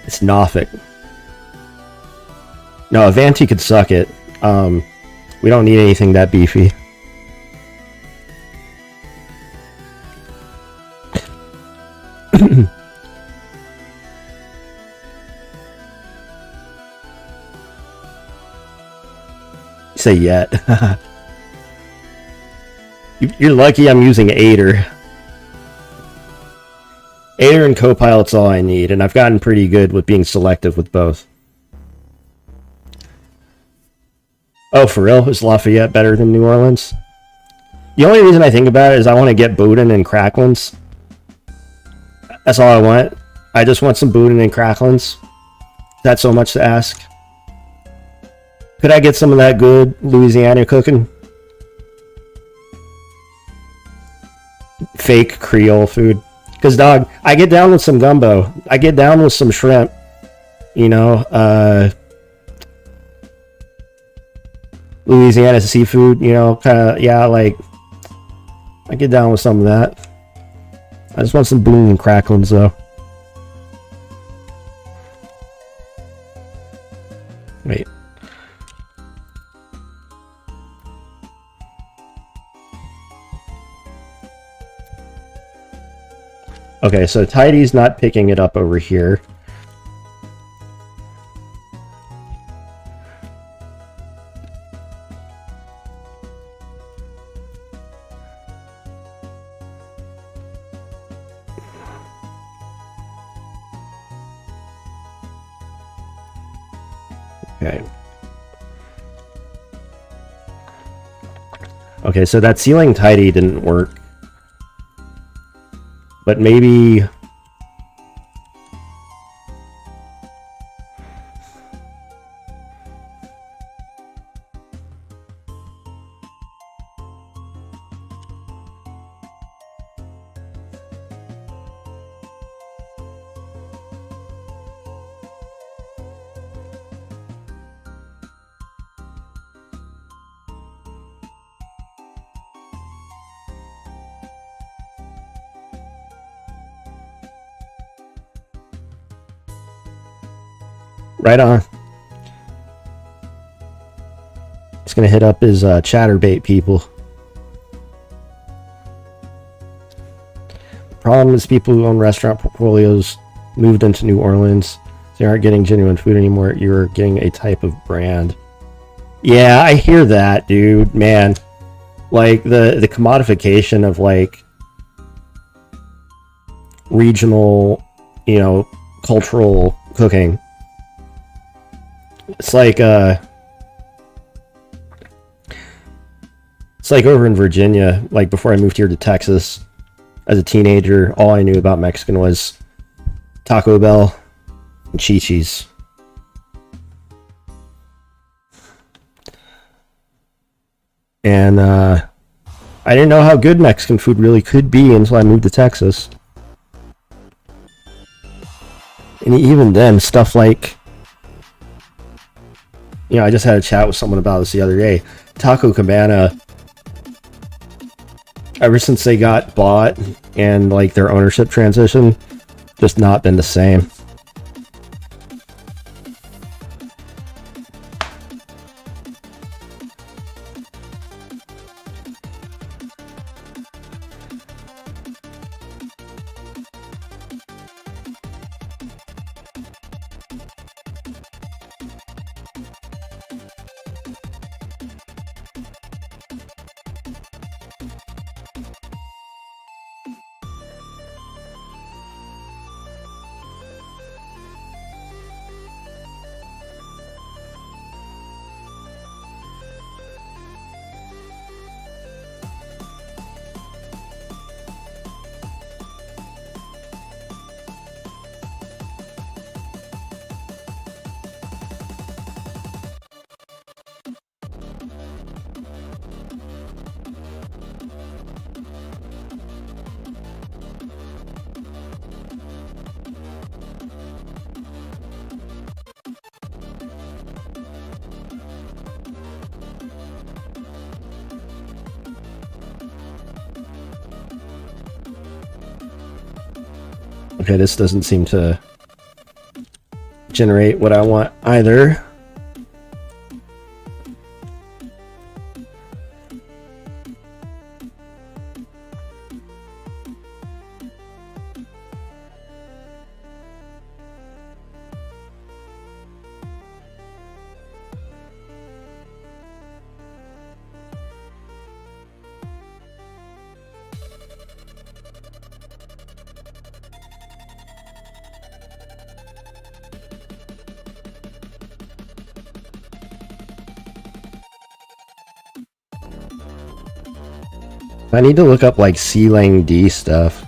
it's Norfolk. No, Avanti could suck it. We don't need anything that beefy. Say yet. You're lucky I'm using Aider. Aider and Copilot's all I need, and I've gotten pretty good with being selective with both. Oh, for real? Is Lafayette better than New Orleans? The only reason I think about it is I want to get Boudin and Cracklins. That's all I want. I just want some Boudin and Cracklins. That's so much to ask. Could I get some of that good Louisiana cooking? Fake Creole food. Because, dog, I get down with some gumbo. I get down with some shrimp. You know, Louisiana seafood, you know, kind of, yeah, like, I get down with some of that. I just want some Boudin and Cracklins, though. Wait. Okay, so Tidy's not picking it up over here. Okay. Okay, so that ceiling tidy didn't work. But maybe... Right on. He's gonna hit up his chatterbait people. The problem is people who own restaurant portfolios moved into New Orleans. They aren't getting genuine food anymore. You're getting a type of brand. Yeah, I hear that, dude. Man, like the commodification of like regional, you know, cultural cooking. It's like over in Virginia, like before I moved here to Texas as a teenager, all I knew about Mexican was Taco Bell and Chi-Chi's. And I didn't know how good Mexican food really could be until I moved to Texas. And even then, stuff like, you know, I just had a chat with someone about this the other day. Taco Cabana, ever since they got bought and like their ownership transition, just not been the same. Okay, this doesn't seem to generate what I want either. I need to look up like C-Lang D stuff.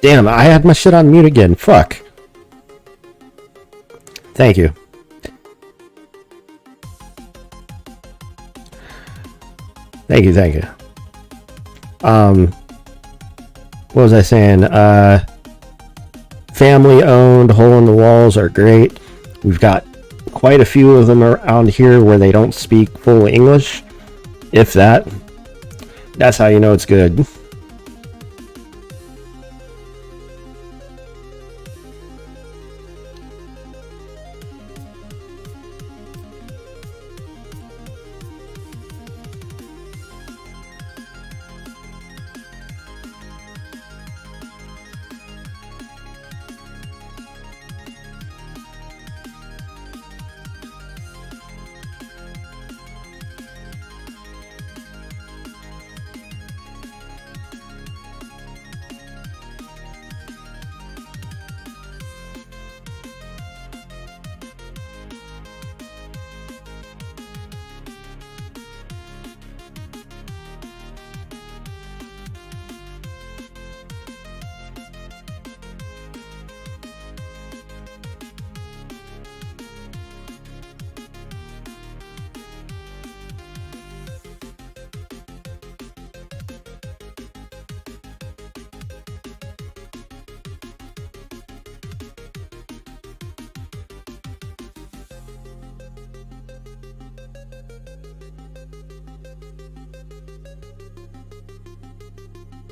Damn, I had my shit on mute again. Fuck. Thank you. Thank you, thank you. What was I saying? Family owned, hole in the walls are great. We've got quite a few of them around here where they don't speak full English. If that. That's how you know it's good.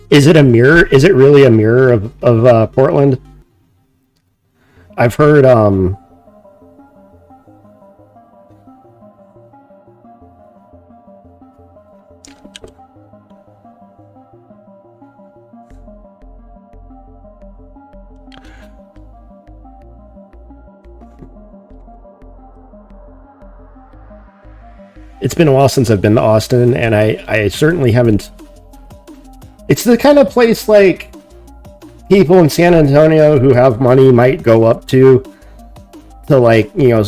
Is it a mirror? Is it really a mirror of Portland? I've heard It's been a while since I've been to Austin, and I certainly haven't. It's the kind of place like people in San Antonio who have money might go up to like, you know,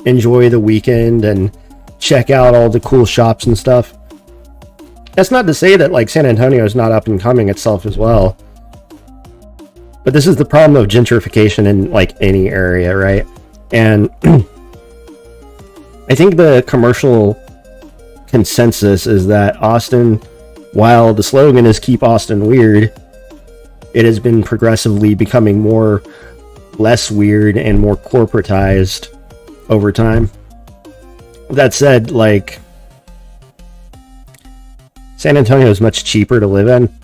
enjoy the weekend and check out all the cool shops and stuff. That's not to say that like San Antonio is not up and coming itself as well. But this is the problem of gentrification in like any area, right? And I think the commercial consensus is that Austin, while the slogan is keep Austin weird, it has been progressively becoming less weird and more corporatized over time. That said, like, San Antonio is much cheaper to live in.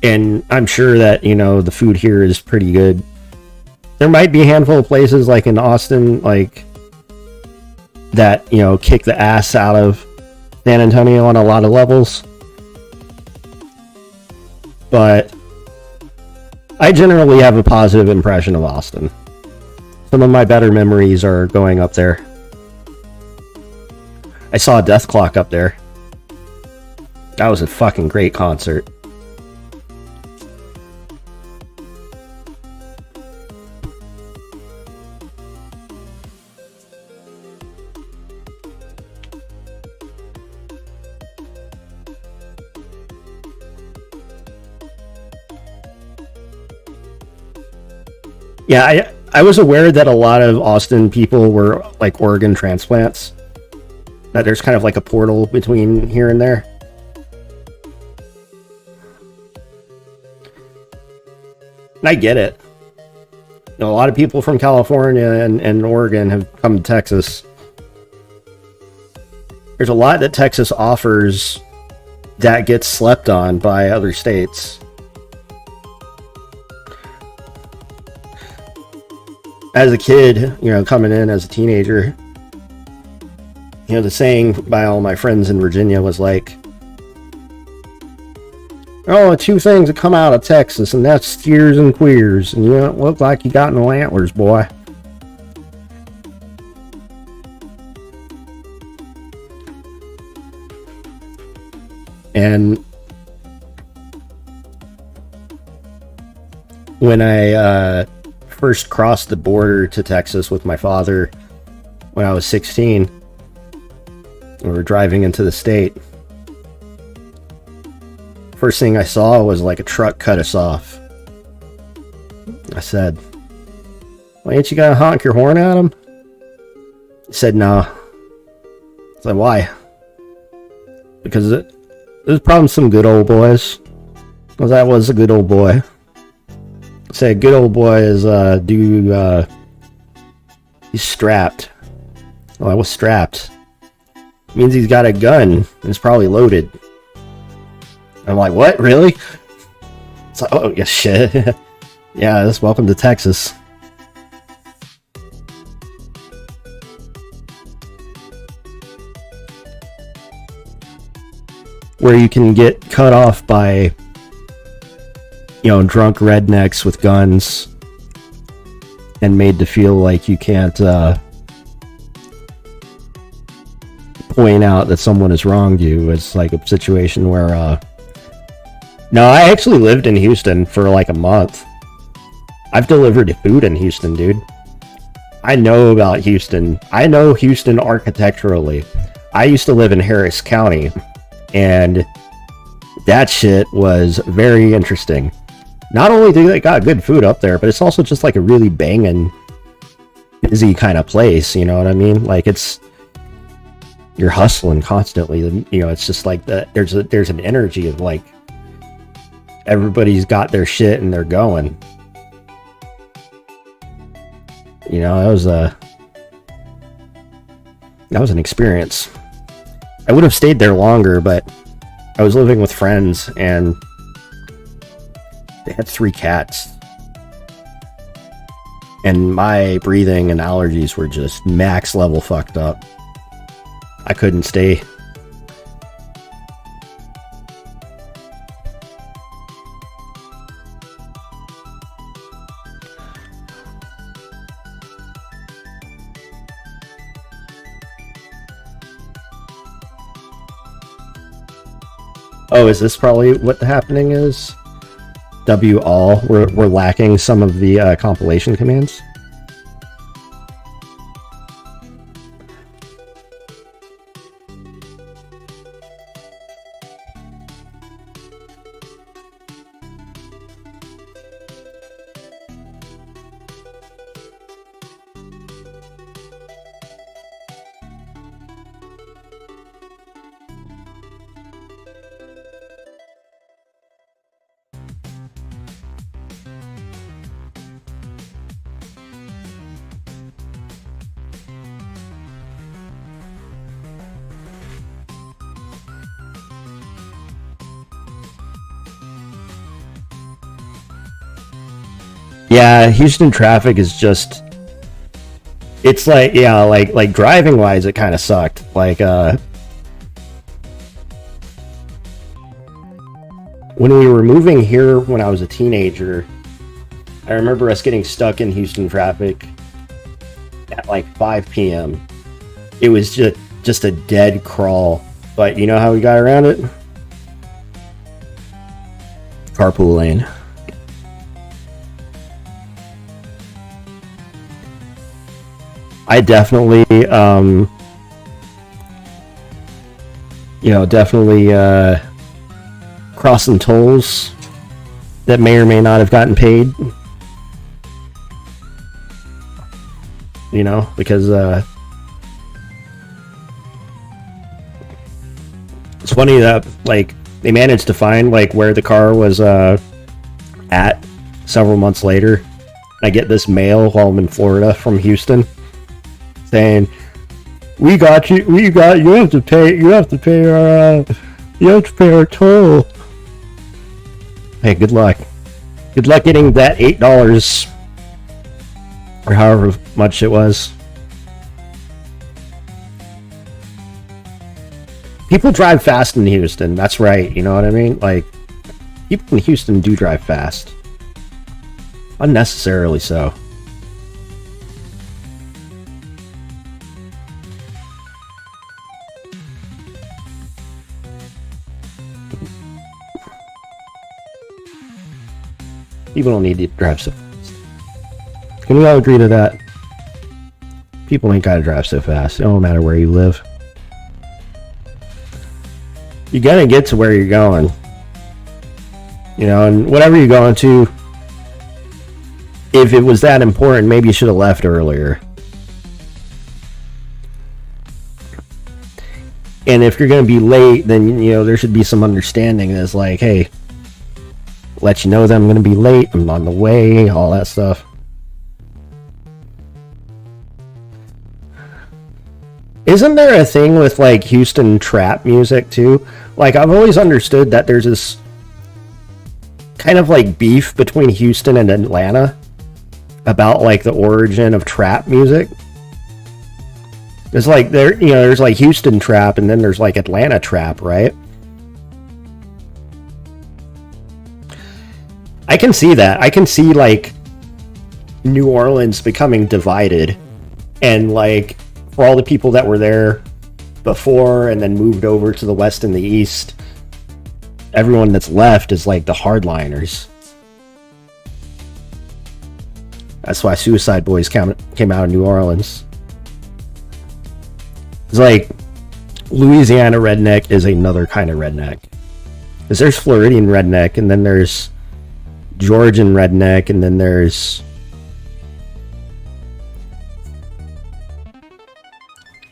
And I'm sure that, you know, the food here is pretty good. There might be a handful of places like in Austin, like, that, you know, kick the ass out of San Antonio on a lot of levels. But I generally have a positive impression of Austin. Some of my better memories are going up there. I saw Death Clock up there. That was a fucking great concert. Yeah, I was aware that a lot of Austin people were like organ transplants. That there's kind of like a portal between here and there. And I get it. You know, a lot of people from California and Oregon have come to Texas. There's a lot that Texas offers that gets slept on by other states. As a kid, you know, coming in as a teenager, you know, the saying by all my friends in Virginia was like, oh, two things that come out of Texas, and that's steers and queers, and you don't look like you got no antlers, boy. And when I first crossed the border to Texas with my father when I was 16, we were driving into the state. First thing I saw was like a truck cut us off. I said, "Well, ain't you gonna honk your horn at him?" He said, "No." I said, "Why?" Because it was probably some good old boys. Because that was a good old boy. Say a good old boy is he's strapped. Well, I was strapped. It means he's got a gun and it's probably loaded. I'm like, what? Really? It's like, oh yeah, shit. Yeah, that's welcome to Texas. Where you can get cut off by, you know, drunk rednecks with guns and made to feel like you can't point out that someone has wronged you. It's like a situation where no, I actually lived in Houston for like a month. I've delivered food in Houston, dude. I know about Houston. I know Houston architecturally. I used to live in Harris County, and that shit was very interesting. Not only do they got good food up there, but it's also just like a really banging, busy kind of place. You know what I mean? Like you're hustling constantly. You know, it's just like there's an energy of like everybody's got their shit and they're going. You know, that was an experience. I would have stayed there longer, but I was living with friends and they had 3 cats. And my breathing and allergies were just max level fucked up. I couldn't stay. Oh, is this probably what the happening is? W all, we're lacking some of the compilation commands. Yeah, Houston traffic is just, it's like, yeah, like driving wise it kind of sucked. Like when we were moving here when I was a teenager, I remember us getting stuck in Houston traffic at like 5 p.m. It was just a dead crawl. But you know how we got around it? Carpool lane. I definitely, definitely crossing tolls that may or may not have gotten paid. You know, because it's funny that like they managed to find like where the car was at several months later. I get this mail while I'm in Florida from Houston saying, you have to pay our toll. Hey, good luck getting that $8 or however much it was. People drive fast in Houston, that's right, you know what I mean? Like, people in Houston do drive fast. Unnecessarily so. People don't need to drive so fast. Can we all agree to that? People ain't gotta drive so fast. It don't matter where you live. You gotta get to where you're going. You know, and whatever you're going to, if it was that important, maybe you should have left earlier. And if you're gonna be late, then, you know, there should be some understanding that's like, hey, let you know that I'm going to be late, I'm on the way, all that stuff. Isn't there a thing with like Houston trap music too? Like, I've always understood that there's this kind of like beef between Houston and Atlanta about like the origin of trap music. There's like there's like Houston trap and then there's like Atlanta trap, right? I can see that. I can see like New Orleans becoming divided, and like for all the people that were there before and then moved over to the west and the east, everyone that's left is like the hardliners. That's why Suicide Boys came out of New Orleans. It's like Louisiana redneck is another kind of redneck. Because there's Floridian redneck, and then there's Georgian redneck, and then there's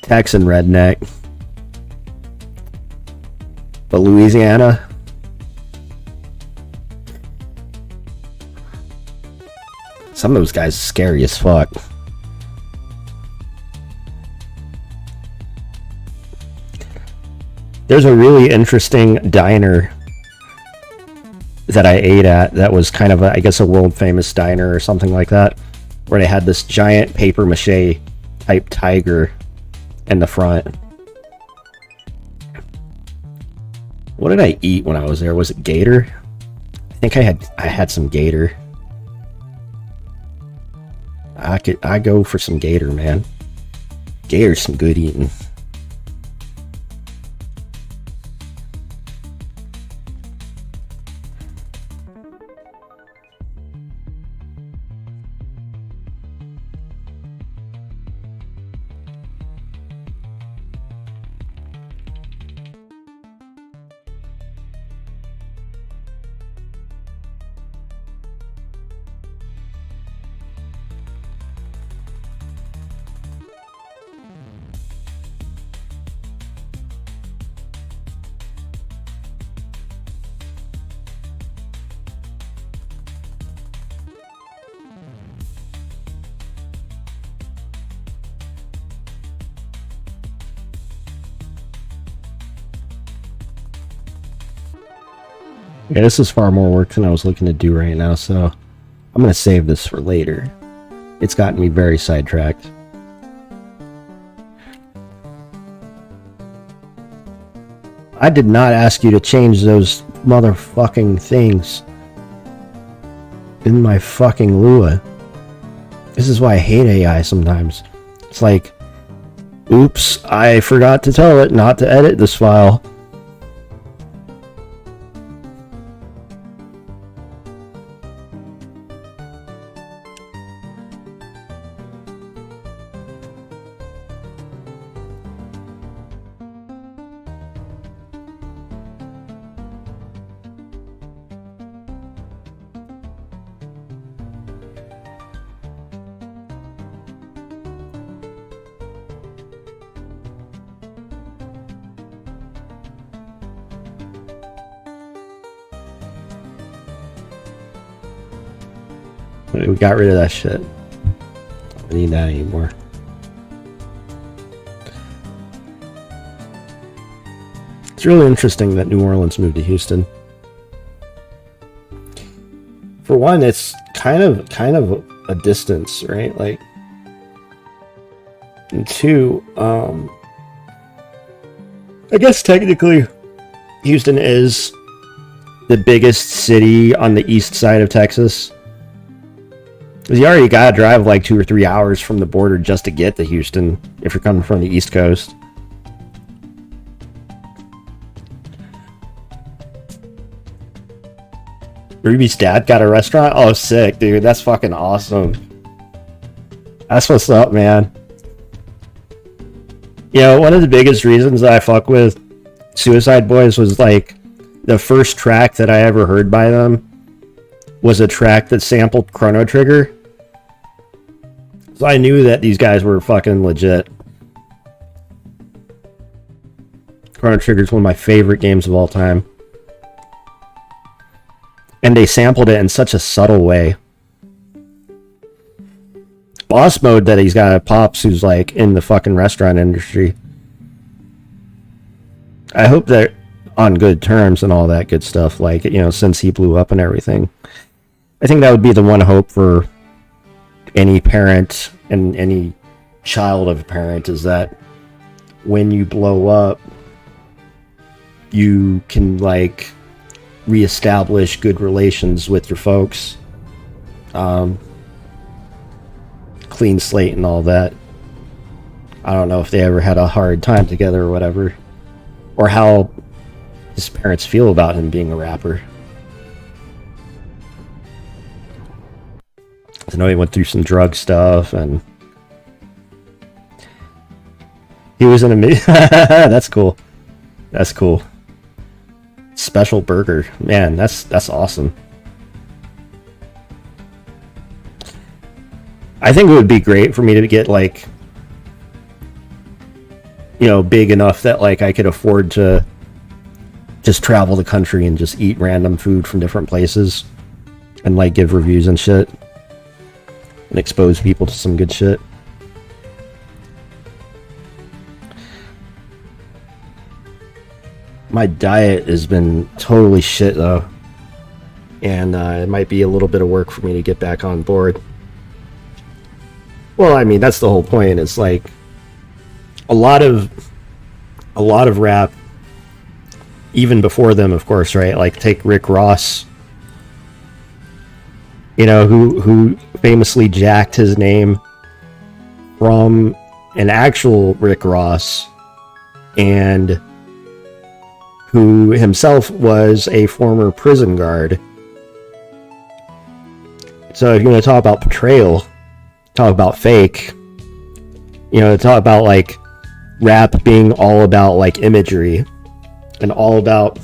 Texan redneck. But Louisiana, some of those guys are scary as fuck. There's a really interesting diner that I ate at that was kind of a, I guess, a world famous diner or something like that, where they had this giant paper mache type tiger in the front. What did I eat when I was there? Was it gator? I think I had some gator. I go for some gator, man. Gator's some good eating. Yeah, this is far more work than I was looking to do right now, so I'm gonna save this for later. It's gotten me very sidetracked. I did not ask you to change those motherfucking things in my fucking Lua. This is why I hate AI sometimes. It's like, oops, I forgot to tell it not to edit this file. We got rid of that shit. I don't need that anymore. It's really interesting that New Orleans moved to Houston. For one, it's kind of a distance, right? Like, and two, I guess technically Houston is the biggest city on the east side of Texas. Because you already gotta drive like 2 or 3 hours from the border just to get to Houston if you're coming from the East Coast. Ruby's dad got a restaurant? Oh, sick, dude. That's fucking awesome. That's what's up, man. You know, one of the biggest reasons that I fuck with Suicide Boys was like the first track that I ever heard by them was a track that sampled Chrono Trigger. So I knew that these guys were fucking legit. Chrono Trigger is one of my favorite games of all time. And they sampled it in such a subtle way. Boss Mode that he's got at Pops, who's like in the fucking restaurant industry. I hope they're on good terms and all that good stuff, like, you know, since he blew up and everything. I think that would be the one hope for any parent and any child of a parent, is that when you blow up, you can like reestablish good relations with your folks, clean slate and all that. I don't know if they ever had a hard time together or whatever, or how his parents feel about him being a rapper. I know he went through some drug stuff, and he was in a that's cool. That's cool. Special burger, man. That's awesome. I think it would be great for me to get like, you know, big enough that like I could afford to just travel the country and just eat random food from different places and like give reviews and shit. And expose people to some good shit. My diet has been totally shit though, and it might be a little bit of work for me to get back on board. Well, I mean, that's the whole point. It's like a lot of rap, even before them, of course, right? Like take Rick Ross, you know, who famously jacked his name from an actual Rick Ross, and who himself was a former prison guard. So if you're going to talk about portrayal, talk about fake, you know, talk about like rap being all about like imagery and all about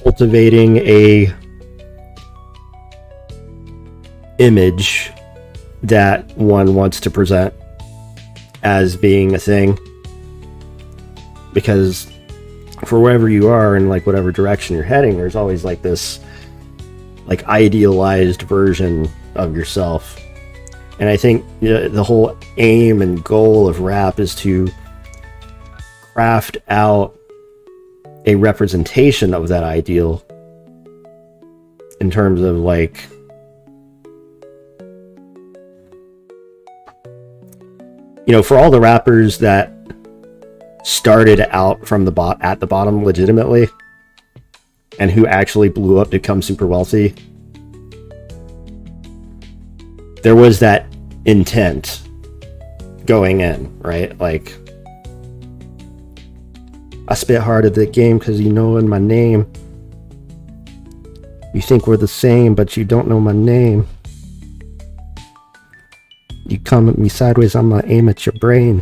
cultivating a image that one wants to present as being a thing, because for wherever you are and like whatever direction you're heading, there's always like this like idealized version of yourself. And I think, you know, the whole aim and goal of rap is to craft out a representation of that ideal in terms of like for all the rappers that started out from at the bottom legitimately and who actually blew up to become super wealthy, there was that intent going in, right? Like, I spit hard at the game because you know in my name. You think we're the same, but you don't know my name. You come at me sideways, I'm gonna aim at your brain.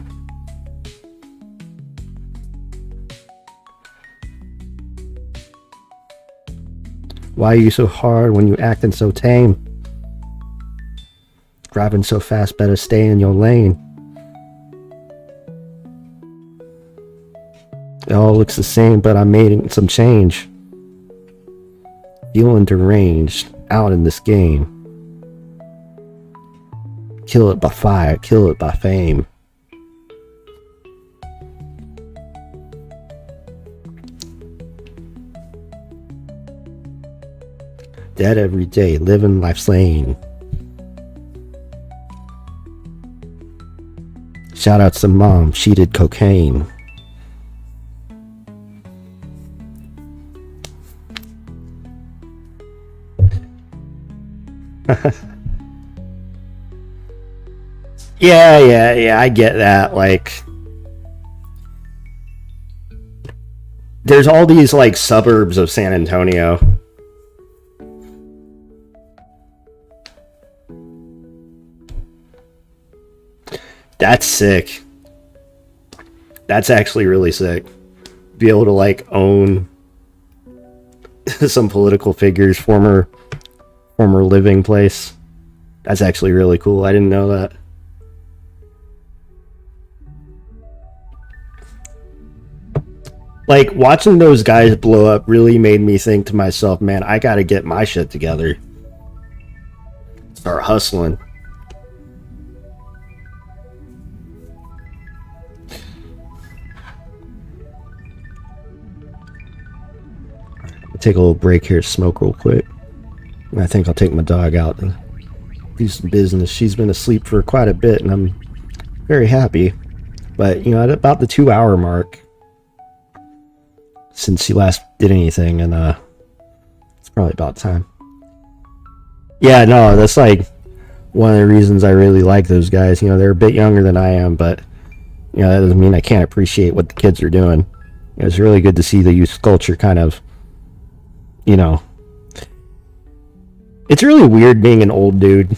Why are you so hard when you acting so tame? Driving so fast, better stay in your lane. It all looks the same, but I made some change. Feeling deranged, out in this game. Kill it by fire, kill it by fame. Dead every day, living life's lane. Shout out to mom, she did cocaine. Yeah, I get that. Like, there's all these like suburbs of San Antonio. That's sick. That's actually really sick. Be able to like own some political figures, former living place. That's actually really cool. I didn't know that. Like, watching those guys blow up really made me think to myself, man, I gotta get my shit together. Start hustling. I'll take a little break here to smoke real quick. I think I'll take my dog out and do some business. She's been asleep for quite a bit, and I'm very happy. But, at about the 2-hour mark, since she last did anything, and it's probably about time. Yeah, no, that's like one of the reasons I really like those guys. They're a bit younger than I am, but that doesn't mean I can't appreciate what the kids are doing. It's really good to see the youth culture kind of, it's really weird being an old dude.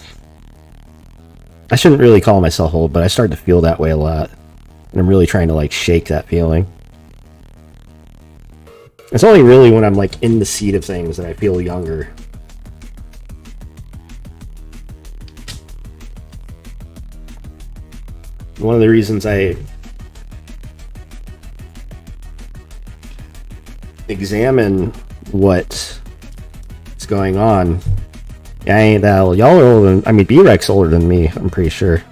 I shouldn't really call myself old, but I start to feel that way a lot, and I'm really trying to like shake that feeling. It's only really when I'm like in the seat of things that I feel younger. One of the reasons I examine what's going on, I ain't that old. Y'all are older than, B-Rex older than me, I'm pretty sure.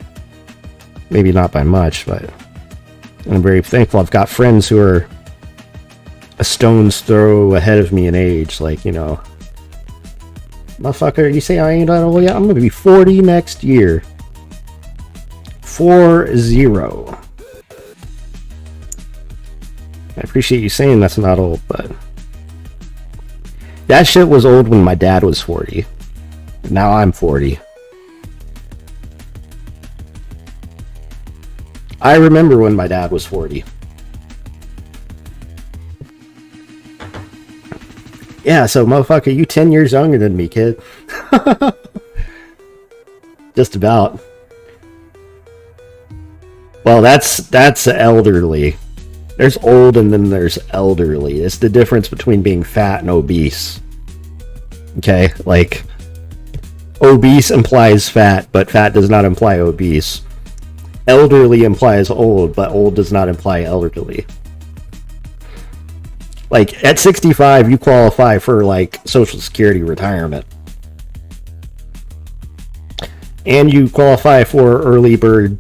Maybe not by much, but I'm very thankful I've got friends who are a stone's throw ahead of me in age. Like, motherfucker, you say I ain't that old yet? I'm gonna be 40 next year. 40. I appreciate you saying that's not old, but that shit was old when my dad was 40. Now I'm 40. I remember when my dad was 40. Yeah, so motherfucker, you 10 years younger than me, kid. Just about. Well, that's elderly. There's old and then there's elderly. It's the difference between being fat and obese. Okay? Like, obese implies fat, but fat does not imply obese. Elderly implies old, but old does not imply elderly. Like, at 65, you qualify for, like, Social Security retirement. And you qualify for early bird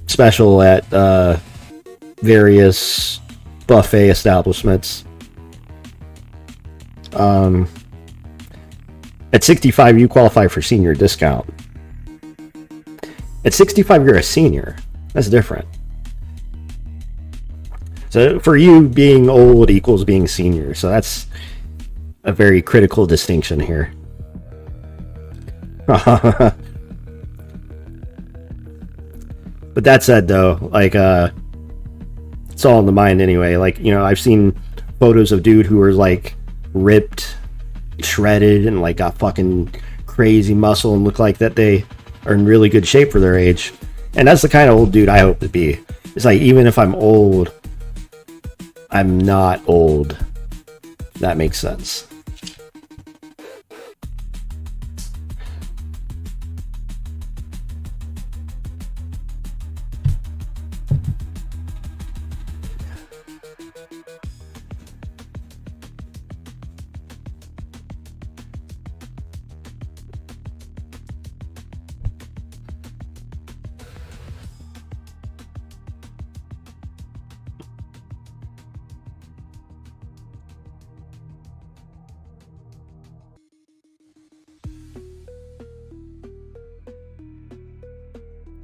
special at various buffet establishments. At 65, you qualify for senior discount. At 65, you're a senior. That's different. So for you, being old equals being senior. So that's a very critical distinction here. But that said, though, like, it's all in the mind anyway. Like, you know, I've seen photos of dude who are like ripped, shredded, and like got fucking crazy muscle and look like that they are in really good shape for their age. And that's the kind of old dude I hope to be. It's like, even if I'm old, I'm not old. That makes sense.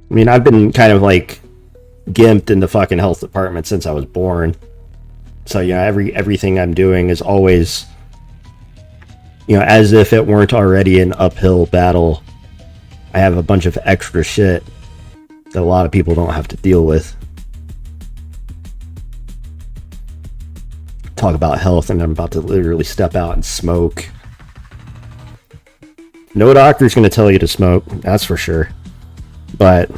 I mean, I've been kind of like gimped in the fucking health department since I was born. So, you know, everything I'm doing is always, you know, as if it weren't already an uphill battle. I have a bunch of extra shit that a lot of people don't have to deal with. Talk about health, and I'm about to literally step out and smoke. No doctor's going to tell you to smoke, that's for sure. But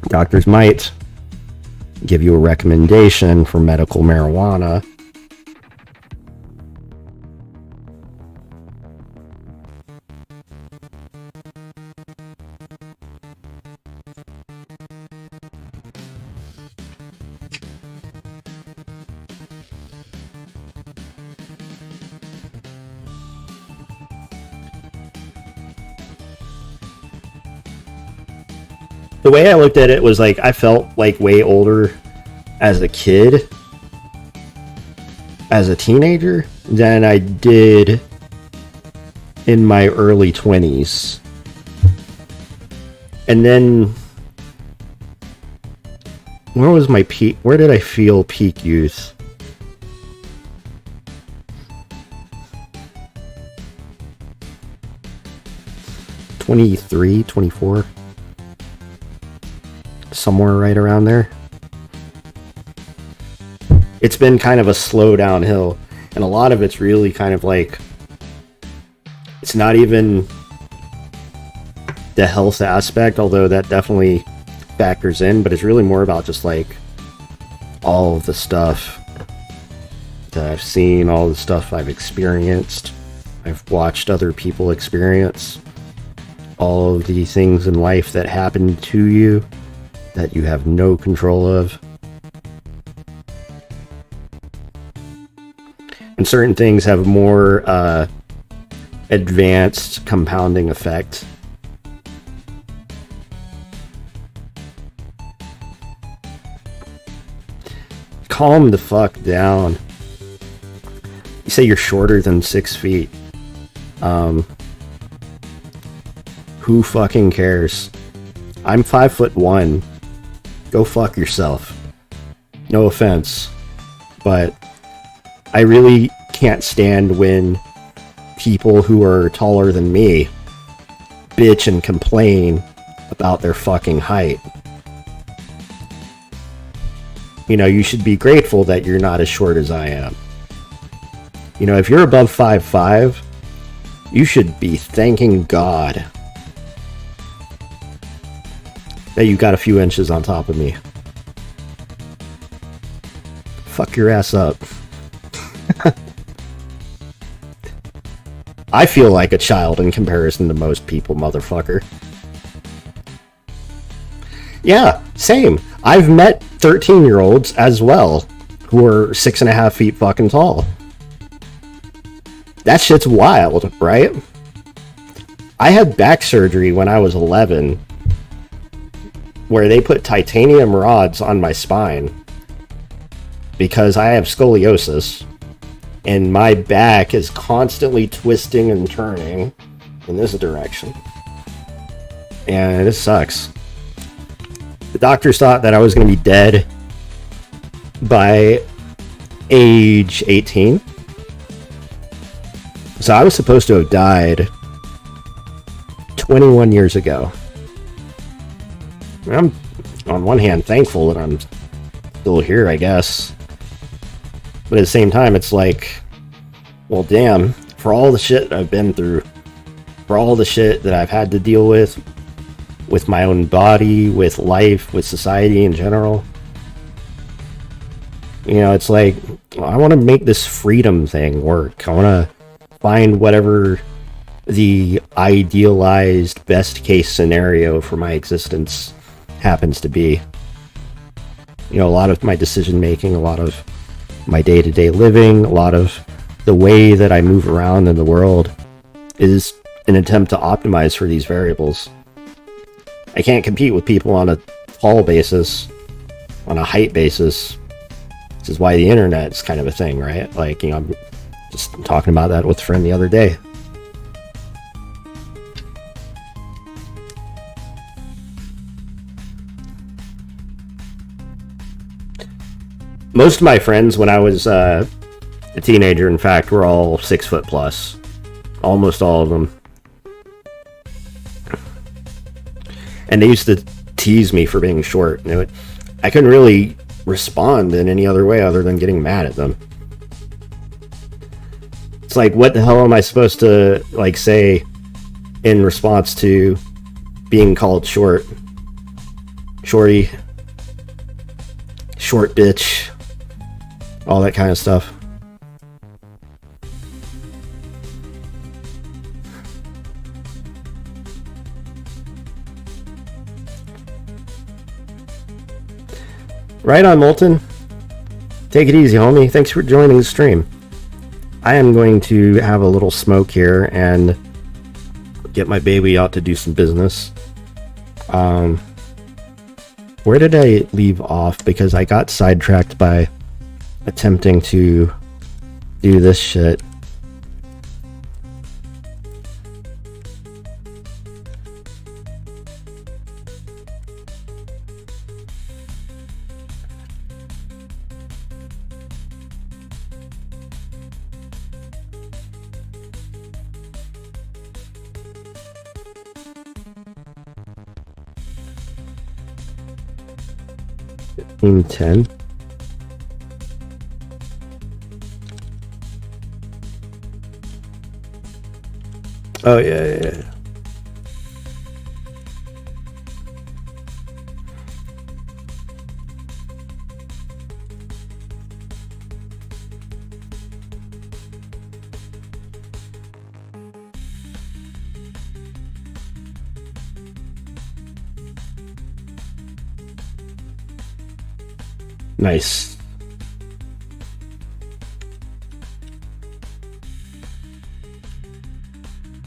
doctors might give you a recommendation for medical marijuana. The way I looked at it was like, I felt like way older as a kid, as a teenager, than I did in my early 20s. And then, where was my peak? Where did I feel peak youth? '23, 24. Somewhere right around there. It's been kind of a slow downhill, and a lot of it's really kind of like, it's not even the health aspect, although that definitely factors in, but it's really more about just like all of the stuff that I've seen, all the stuff I've experienced, I've watched other people experience, all of the things in life that happen to you that you have no control of. And certain things have more advanced compounding effect. Calm the fuck down. You say you're shorter than 6 feet. Who fucking cares? I'm 5'1". Go fuck yourself. No offense, but I really can't stand when people who are taller than me bitch and complain about their fucking height. You know, you should be grateful that you're not as short as I am. You know, if you're above 5'5", you should be thanking God that you got a few inches on top of me. Fuck your ass up. I feel like a child in comparison to most people, motherfucker. Yeah, same. I've met 13-year-olds as well who are 6.5 feet fucking tall. That shit's wild, right? I had back surgery when I was 11, where they put titanium rods on my spine because I have scoliosis and my back is constantly twisting and turning in this direction. And this sucks. The doctors thought that I was going to be dead by age 18. So I was supposed to have died 21 years ago. I'm, on one hand, thankful that I'm still here, I guess. But at the same time, it's like, well, damn, for all the shit I've been through, for all the shit that I've had to deal with my own body, with life, with society in general, you know, it's like, I want to make this freedom thing work. I want to find whatever the idealized best case scenario for my existence happens to be. You know, a lot of my decision making, a lot of my day-to-day living, a lot of the way that I move around in the world is an attempt to optimize for these variables. I can't compete with people on a tall basis, on a height basis. This is why the internet is kind of a thing, right? Like, you know, I'm just talking about that with a friend the other day. Most of my friends when I was a teenager, in fact, were all 6 foot plus. Almost all of them. And they used to tease me for being short. You know, I couldn't really respond in any other way other than getting mad at them. It's like, what the hell am I supposed to, like, say in response to being called short? Shorty. Short bitch. All that kind of stuff. Right on, Molten. Take it easy, homie. Thanks for joining the stream. I am going to have a little smoke here and get my baby out to do some business. Where did I leave off? Because I got sidetracked by attempting to do this shit. In 10. Oh yeah. Nice.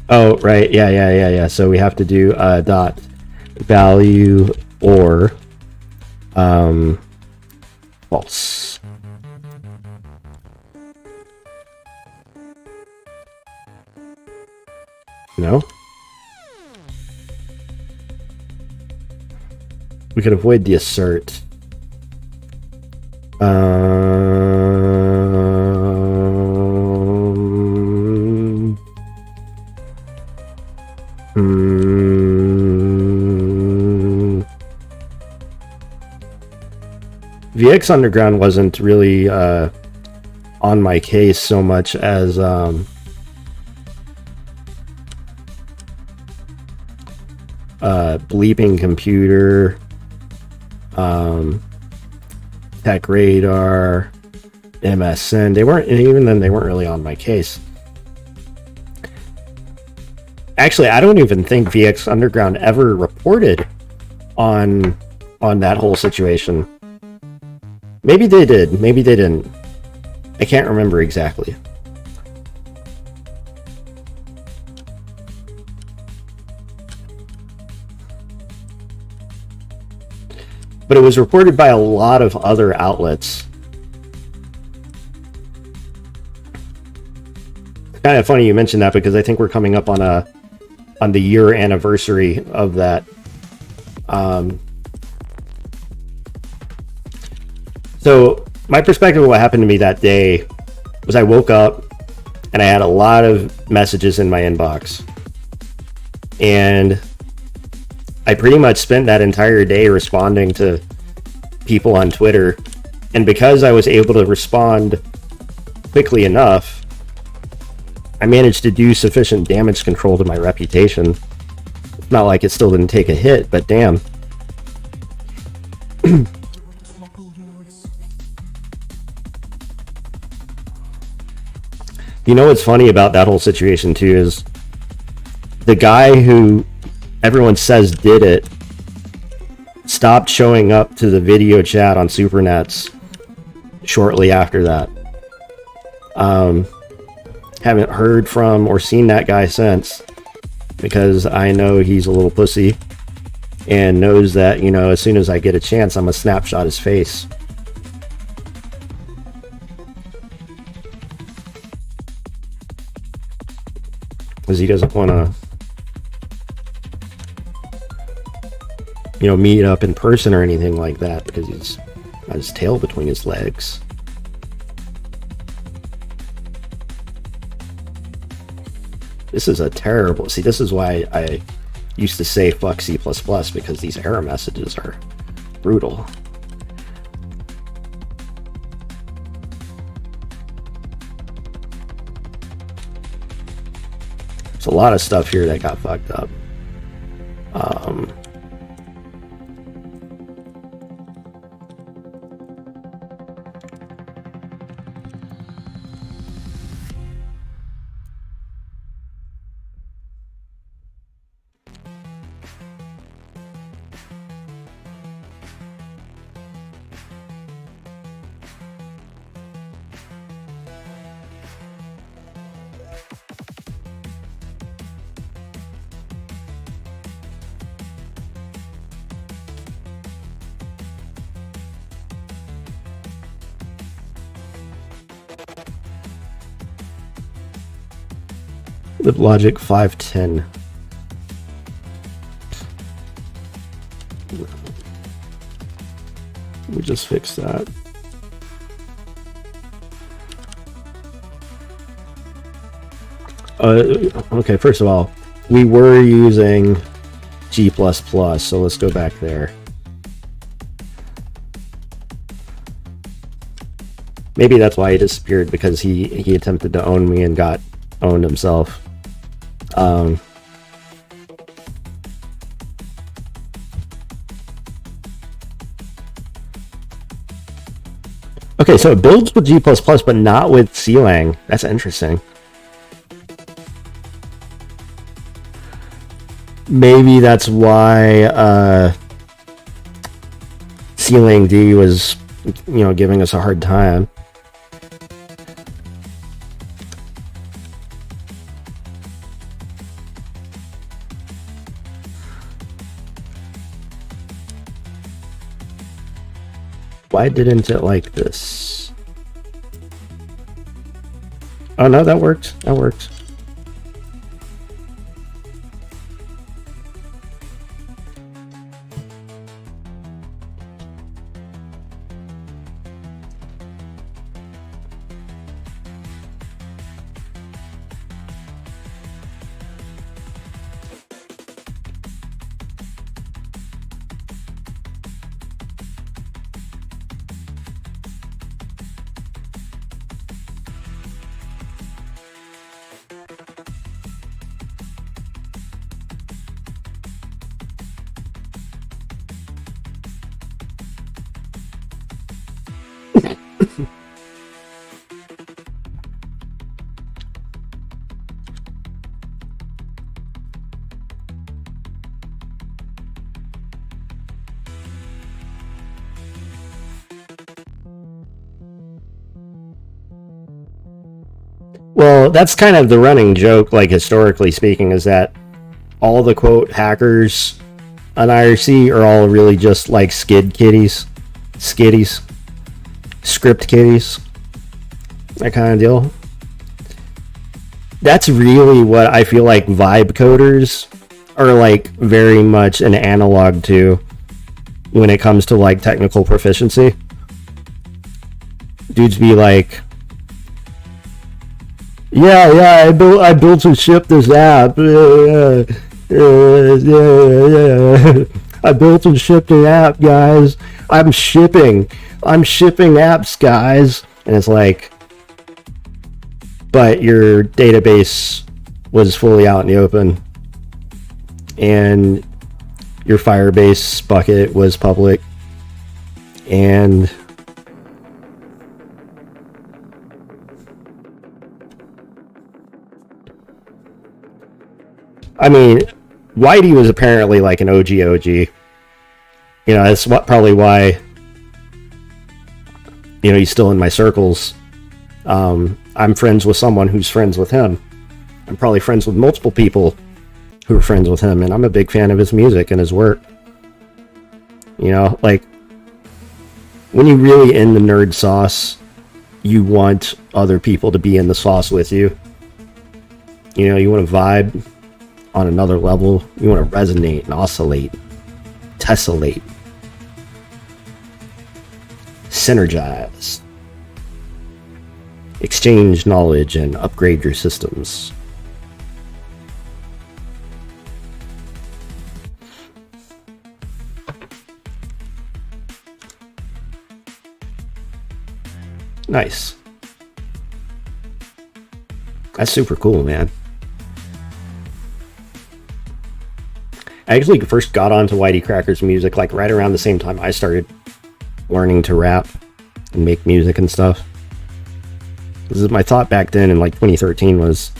Oh, right. Yeah. So we have to do dot value or false. No? We could avoid the assert. VX Underground wasn't really on my case so much as Bleeping Computer, Tech Radar, MSN. They weren't, even then they weren't really on my case. Actually, I don't even think VX Underground ever reported on that whole situation. Maybe they did, maybe they didn't. I can't remember exactly. But it was reported by a lot of other outlets. It's kind of funny you mentioned that because I think we're coming up on a on the year anniversary of that. So my perspective of what happened to me that day was I woke up and I had a lot of messages in my inbox. And I pretty much spent that entire day responding to people on Twitter. And because I was able to respond quickly enough, I managed to do sufficient damage control to my reputation. It's not like it still didn't take a hit, but damn. You know what's funny about that whole situation too is the guy who everyone says did it stopped showing up to the video chat on Supernets shortly after that. Haven't heard from or seen that guy since, because I know he's a little pussy and knows that, you know, as soon as I get a chance, I'm gonna snapshot his face. Because he doesn't want to, you know, meet up in person or anything like that, because he's got his tail between his legs. This is a terrible... See, this is why I used to say fuck C++, because these error messages are brutal. There's a lot of stuff here that got fucked up. With logic 510. We just fixed that. Okay, first of all, we were using G++, so let's go back there. Maybe that's why he disappeared, because he attempted to own me and got owned himself. Okay, so it builds with G++, but not with Clang. That's interesting. Maybe that's why Clang D was, you know, giving us a hard time. Why didn't it like this? Oh no, that worked. That worked. Well, that's kind of the running joke, like historically speaking, is that all the quote hackers on IRC are all really just like skitties, script kitties, that kind of deal. that's really what I feel like vibe coders are like very much an analog to when it comes to like technical proficiency. Dudes be like, yeah, I built and shipped this app. I built and shipped an app, guys. I'm shipping apps, guys. And it's like, but your database was fully out in the open, and your Firebase bucket was public, and I mean, Whitey was apparently like an OG. You know, that's probably why, you know, he's still in my circles. I'm friends with someone who's friends with him. I'm probably friends with multiple people who are friends with him, and I'm a big fan of his music and his work. You know, like, when you're really in the nerd sauce, you want other people to be in the sauce with you. You know, you want to vibe on another level. You want to resonate and oscillate, tessellate, synergize, exchange knowledge, and upgrade your systems. Nice. That's super cool, man. I actually first got onto Whitey Cracker's music like right around the same time I started learning to rap and make music and stuff. This is my thought back then in like 2013 was,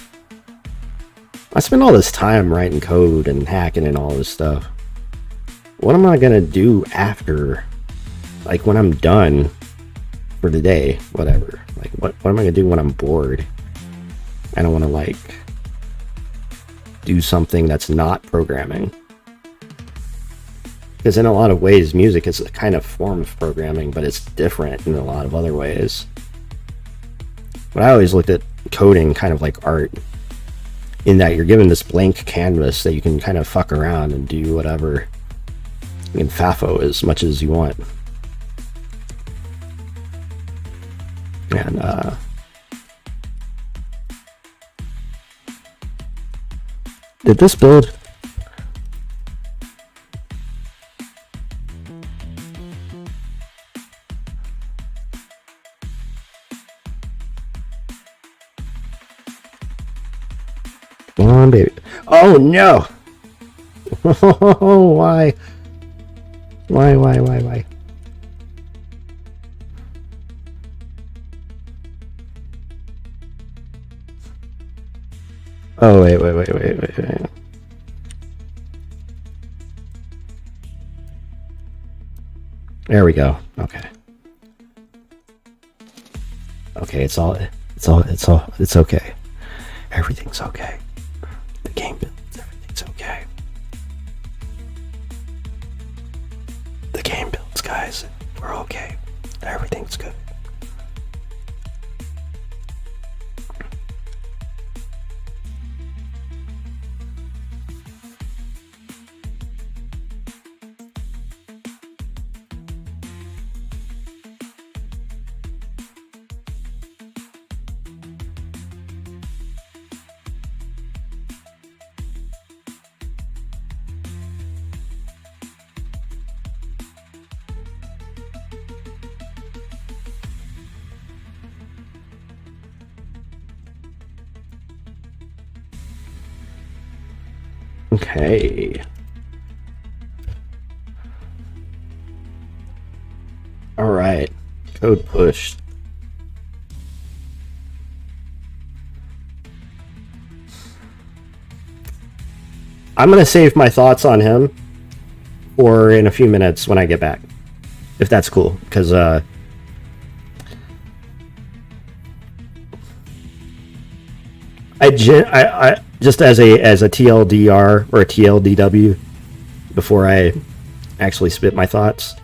I spent all this time writing code and hacking and all this stuff. What am I gonna do after? Like when I'm done for the day, whatever. Like what am I gonna do when I'm bored? I don't want to like do something that's not programming. Because in a lot of ways, music is a kind of form of programming, but it's different in a lot of other ways. But I always looked at coding kind of like art, in that you're given this blank canvas that you can kind of fuck around and do whatever. You can FAFO as much as you want. And, did this build? Come on, baby. Oh, no! Why? Why? Oh, wait. There we go. Okay. Okay, it's okay. Everything's okay. The game builds, everything's okay. The game builds, guys. We're okay. Everything's good. Okay. All right. Code pushed. I'm going to save my thoughts on him for in a few minutes when I get back, if that's cool, because I just as a TLDR or a TLDW before I actually spit my thoughts.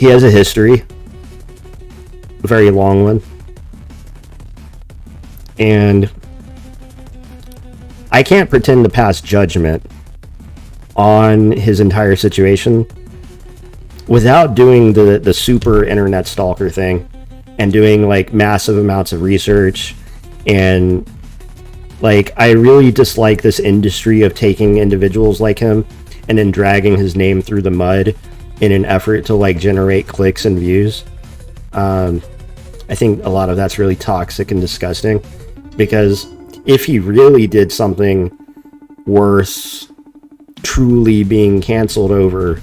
he has a history, a very long one, and I can't pretend to pass judgment on his entire situation without doing the super internet stalker thing and doing like massive amounts of research. And like, I really dislike this industry of taking individuals like him and then dragging his name through the mud in an effort to like generate clicks and views. I think a lot of that's really toxic and disgusting, because if he really did something worth truly being canceled over,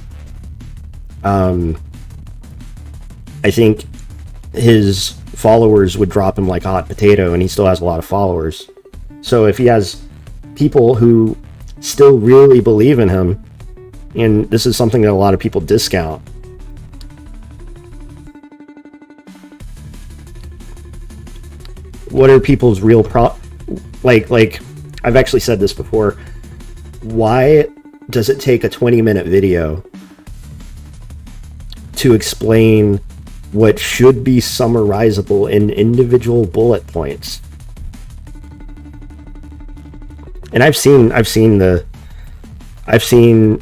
I think his followers would drop him like a hot potato, and he still has a lot of followers. So if he has people who still really believe in him, and this is something that a lot of people discount, what are people's real like I've actually said this before, why does it take a 20-minute video to explain what should be summarizable in individual bullet points? And I've seen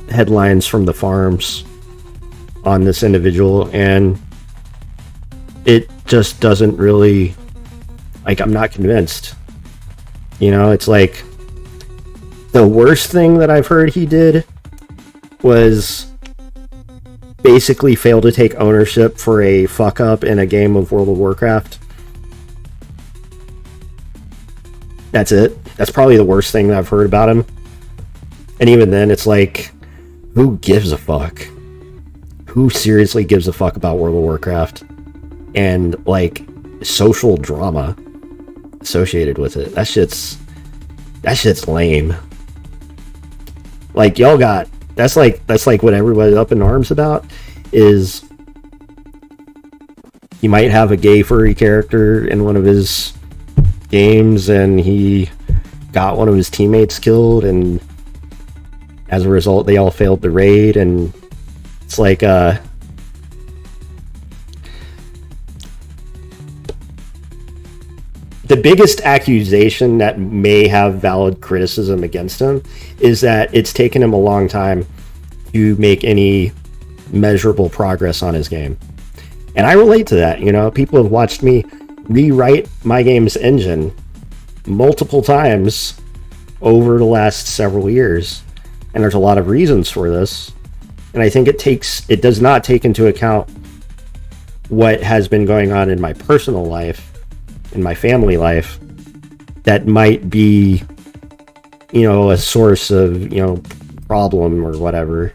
headlines from the farms on this individual, and it just doesn't really, like, I'm not convinced. You know, it's like, the worst thing that I've heard he did was basically fail to take ownership for a fuck up in a game of World of Warcraft. That's it. That's probably the worst thing that I've heard about him. And even then, it's like, who gives a fuck? Who seriously gives a fuck about World of Warcraft? And, like, social drama associated with it. That shit's lame. Like, y'all got, that's like what everybody's up in arms about, is you might have a gay furry character in one of his games, and he got one of his teammates killed, and as a result they all failed the raid. And it's like, the biggest accusation that may have valid criticism against him is that it's taken him a long time to make any measurable progress on his game. And I relate to that. You know, people have watched me rewrite my game's engine multiple times over the last several years, and there's a lot of reasons for this. And I think it does not take into account what has been going on in my personal life, in my family life, that might be, you know, a source of, you know, problem or whatever.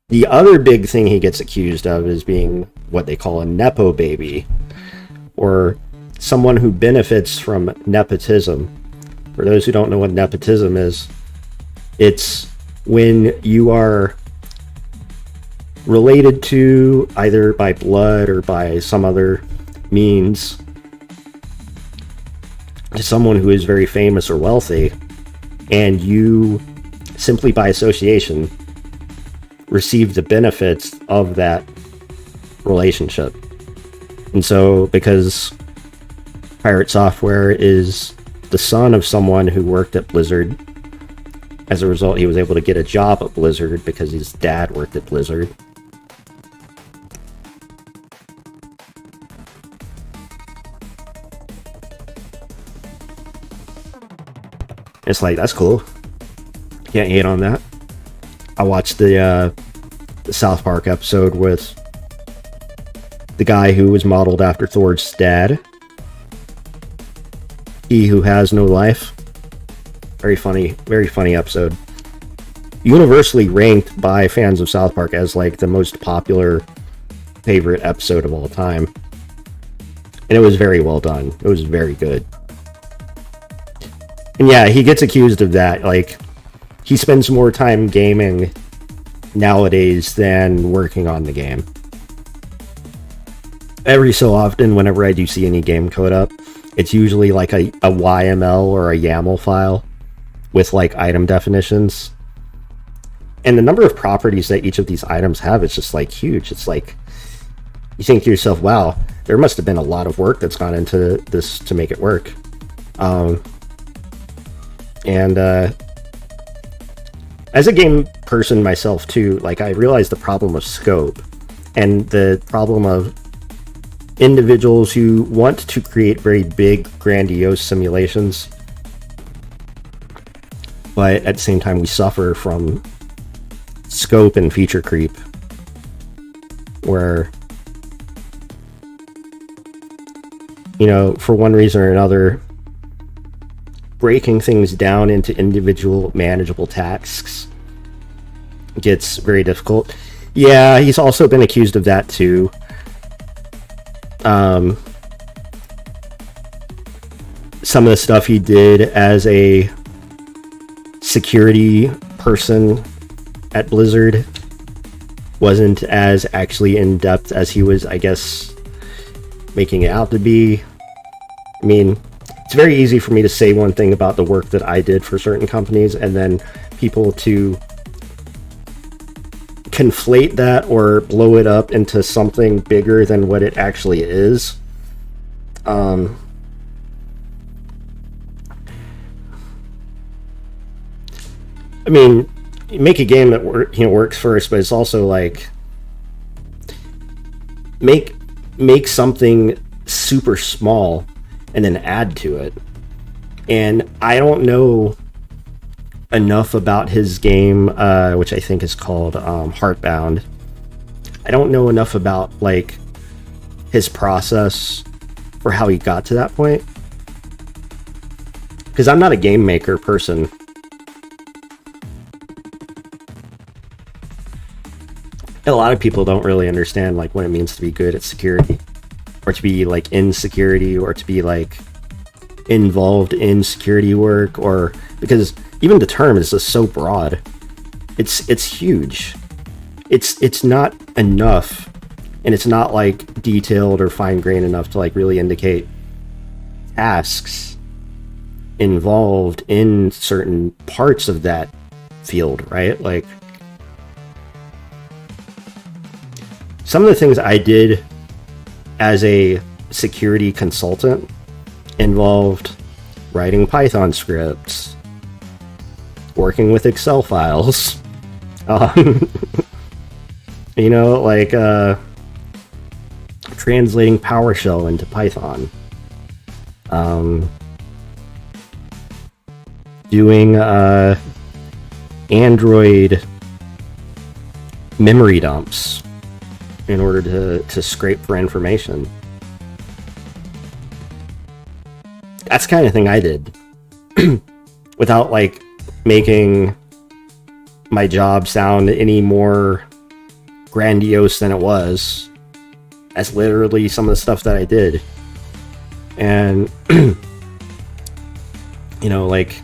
The other big thing he gets accused of is being what they call a nepo baby, or someone who benefits from nepotism. For those who don't know what nepotism is, it's when you are related to, either by blood or by some other means, to someone who is very famous or wealthy, and you, simply by association, receive the benefits of that relationship. And so, because Pirate Software is the son of someone who worked at Blizzard, as a result he was able to get a job at Blizzard because his dad worked at Blizzard. It's like, that's cool. Can't hate on that. I watched the South Park episode with the guy who was modeled after Thor's dad. He Who Has No Life. Very funny episode. Universally ranked by fans of South Park as like the most popular favorite episode of all time. And it was very well done. It was very good. And yeah, he gets accused of that. Like, he spends more time gaming nowadays than working on the game. Every so often, whenever I do see any game code up, it's usually like a YML or a YAML file with like item definitions. And the number of properties that each of these items have is just like huge. It's like you think to yourself, wow, there must have been a lot of work that's gone into this to make it work. And as a game person myself too, like, I realized the problem of scope and the problem of individuals who want to create very big, grandiose simulations, but at the same time we suffer from scope and feature creep, where, you know, for one reason or another, breaking things down into individual manageable tasks gets very difficult. Yeah, he's also been accused of that too. Some of the stuff he did as a security person at Blizzard wasn't as actually in-depth as he was, I guess, making it out to be. I mean, it's very easy for me to say one thing about the work that I did for certain companies and then people to conflate that or blow it up into something bigger than what it actually is. I mean, you make a game that works first, but it's also like make something super small and then add to it. And I don't know enough about his game, which I think is called Heartbound. I don't know enough about like his process for how he got to that point, because I'm not a game maker person. A lot of people don't really understand like what it means to be good at security, or to be like in security, or to be like involved in security work, or because even the term is just so broad. It's huge. It's not enough, and it's not like detailed or fine-grained enough to like really indicate tasks involved in certain parts of that field, right? Like, some of the things I did as a security consultant involved writing Python scripts, working with Excel files, you know, like translating PowerShell into Python, doing Android memory dumps in order to scrape for information. That's the kind of thing I did without like making my job sound any more grandiose than it was. That's literally some of the stuff that I did. And you know, like,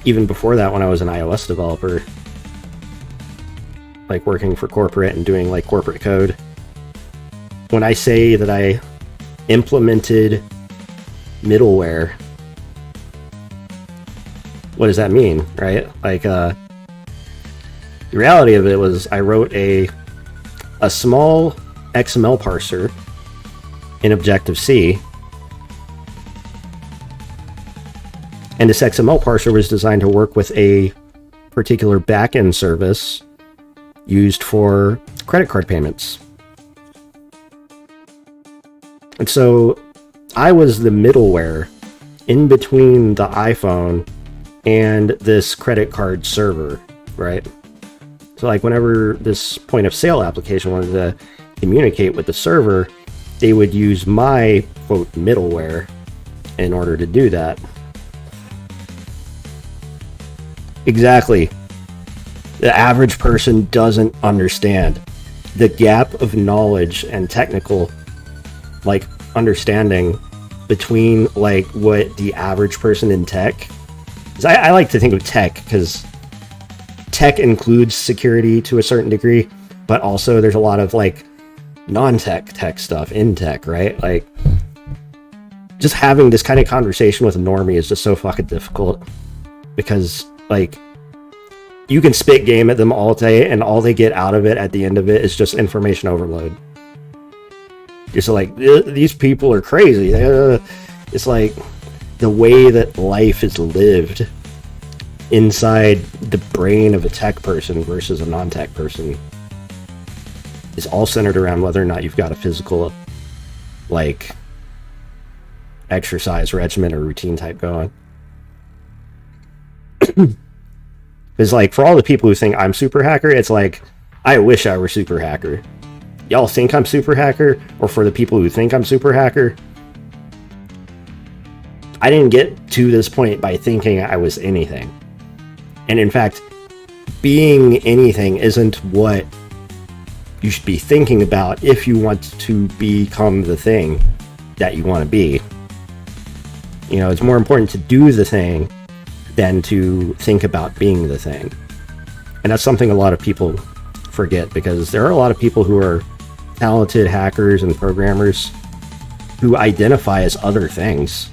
even before that, when I was an iOS developer, like working for corporate and doing like corporate code, when I say that I implemented middleware, what does that mean, right? Like, the reality of it was I wrote a small XML parser in Objective-C, and this XML parser was designed to work with a particular backend service used for credit card payments. And so I was the middleware in between the iPhone and this credit card server, right? So like whenever this point of sale application wanted to communicate with the server, they would use my, quote, middleware in order to do that. Exactly. The average person doesn't understand the gap of knowledge and technical, like, understanding between, like, what the average person in tech... 'Cause I like to think of tech, because tech includes security to a certain degree, but also there's a lot of, like, non-tech stuff in tech, right? Like, just having this kind of conversation with a normie is just so fucking difficult, because, like, you can spit game at them all day, and all they get out of it at the end of it is just information overload. It's like, these people are crazy. It's like the way that life is lived inside the brain of a tech person versus a non-tech person is all centered around whether or not you've got a physical, like, exercise regimen or routine type going. It's like, for all the people who think I'm super hacker, it's like, I wish I were super hacker. Y'all think I'm super hacker? Or for the people who think I'm super hacker, I didn't get to this point by thinking I was anything. And in fact, being anything isn't what you should be thinking about if you want to become the thing that you want to be. You know, it's more important to do the thing than to think about being the thing. And that's something a lot of people forget, because there are a lot of people who are talented hackers and programmers who identify as other things,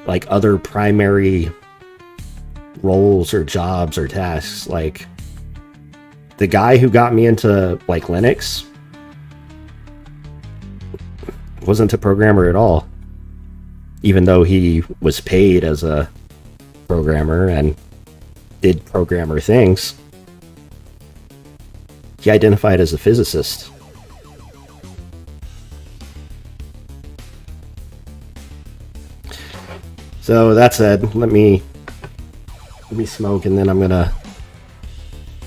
like other primary roles or jobs or tasks. Like the guy who got me into like Linux wasn't a programmer at all, even though he was paid as a programmer and did programmer things. He identified as a physicist. So that said, let me smoke, and then I'm gonna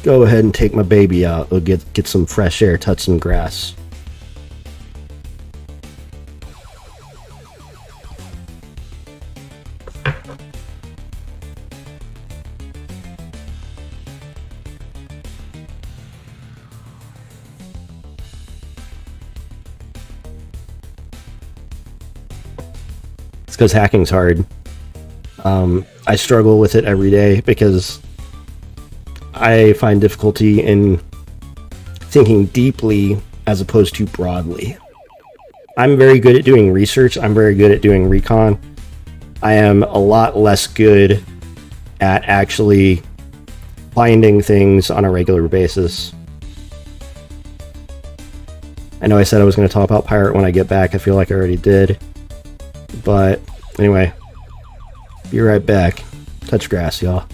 go ahead and take my baby out. We'll get some fresh air, touch some grass. It's because hacking's hard. I struggle with it every day because I find difficulty in thinking deeply as opposed to broadly. I'm very good at doing research. I'm very good at doing recon. I am a lot less good at actually finding things on a regular basis. I know I said I was going to talk about Pirate when I get back. I feel like I already did. But anyway, be right back. Touch grass, y'all.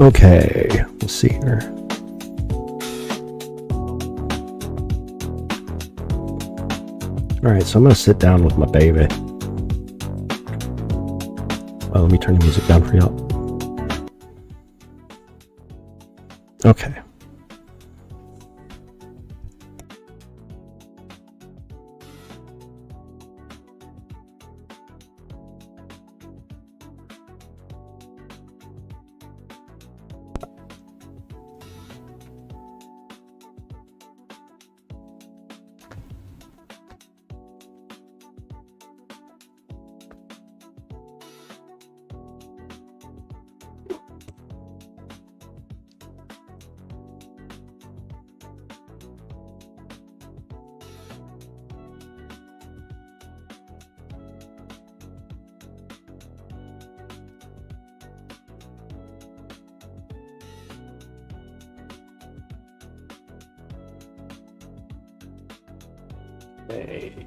Okay, let's see here. Alright, so I'm gonna sit down with my baby. Oh, let me turn the music down for y'all. Okay. Hey.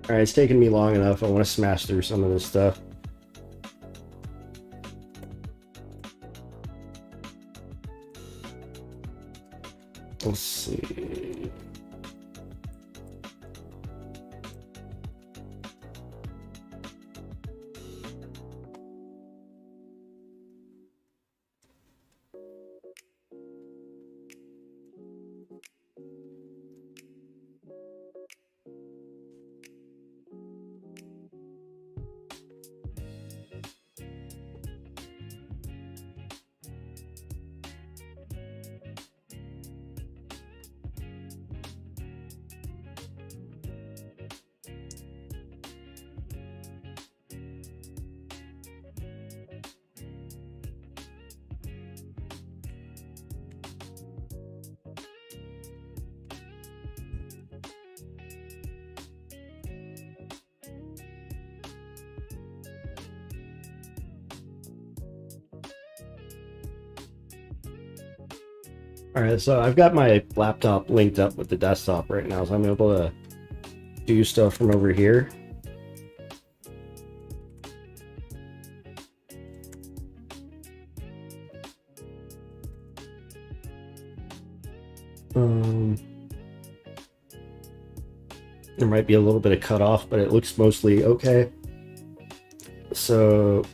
Alright, it's taken me long enough. I want to smash through some of this stuff. Let's see. Alright, so I've got my laptop linked up with the desktop right now, so I'm able to do stuff from over here. There might be a little bit of cutoff, but it looks mostly okay. So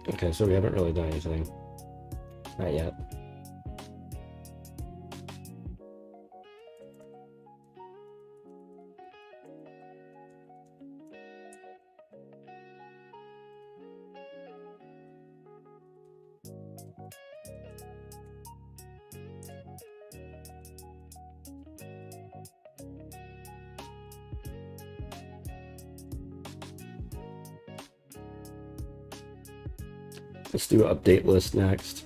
okay, so we haven't really done anything. Not yet. Let's do update list next.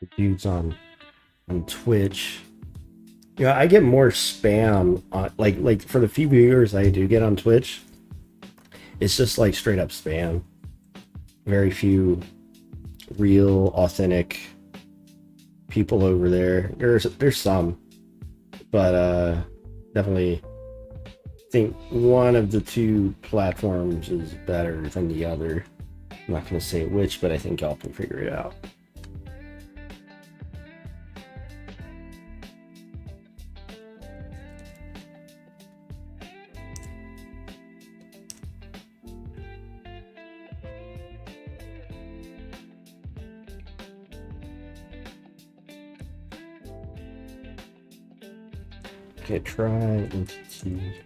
the dudes on Twitch. I get more spam on like for the few viewers I do get on Twitch. It's just like straight up spam. Very few real authentic people over there. There's some, but definitely think one of the two platforms is better than the other. I'm not gonna say which, but I think y'all can figure it out. Okay, try entity.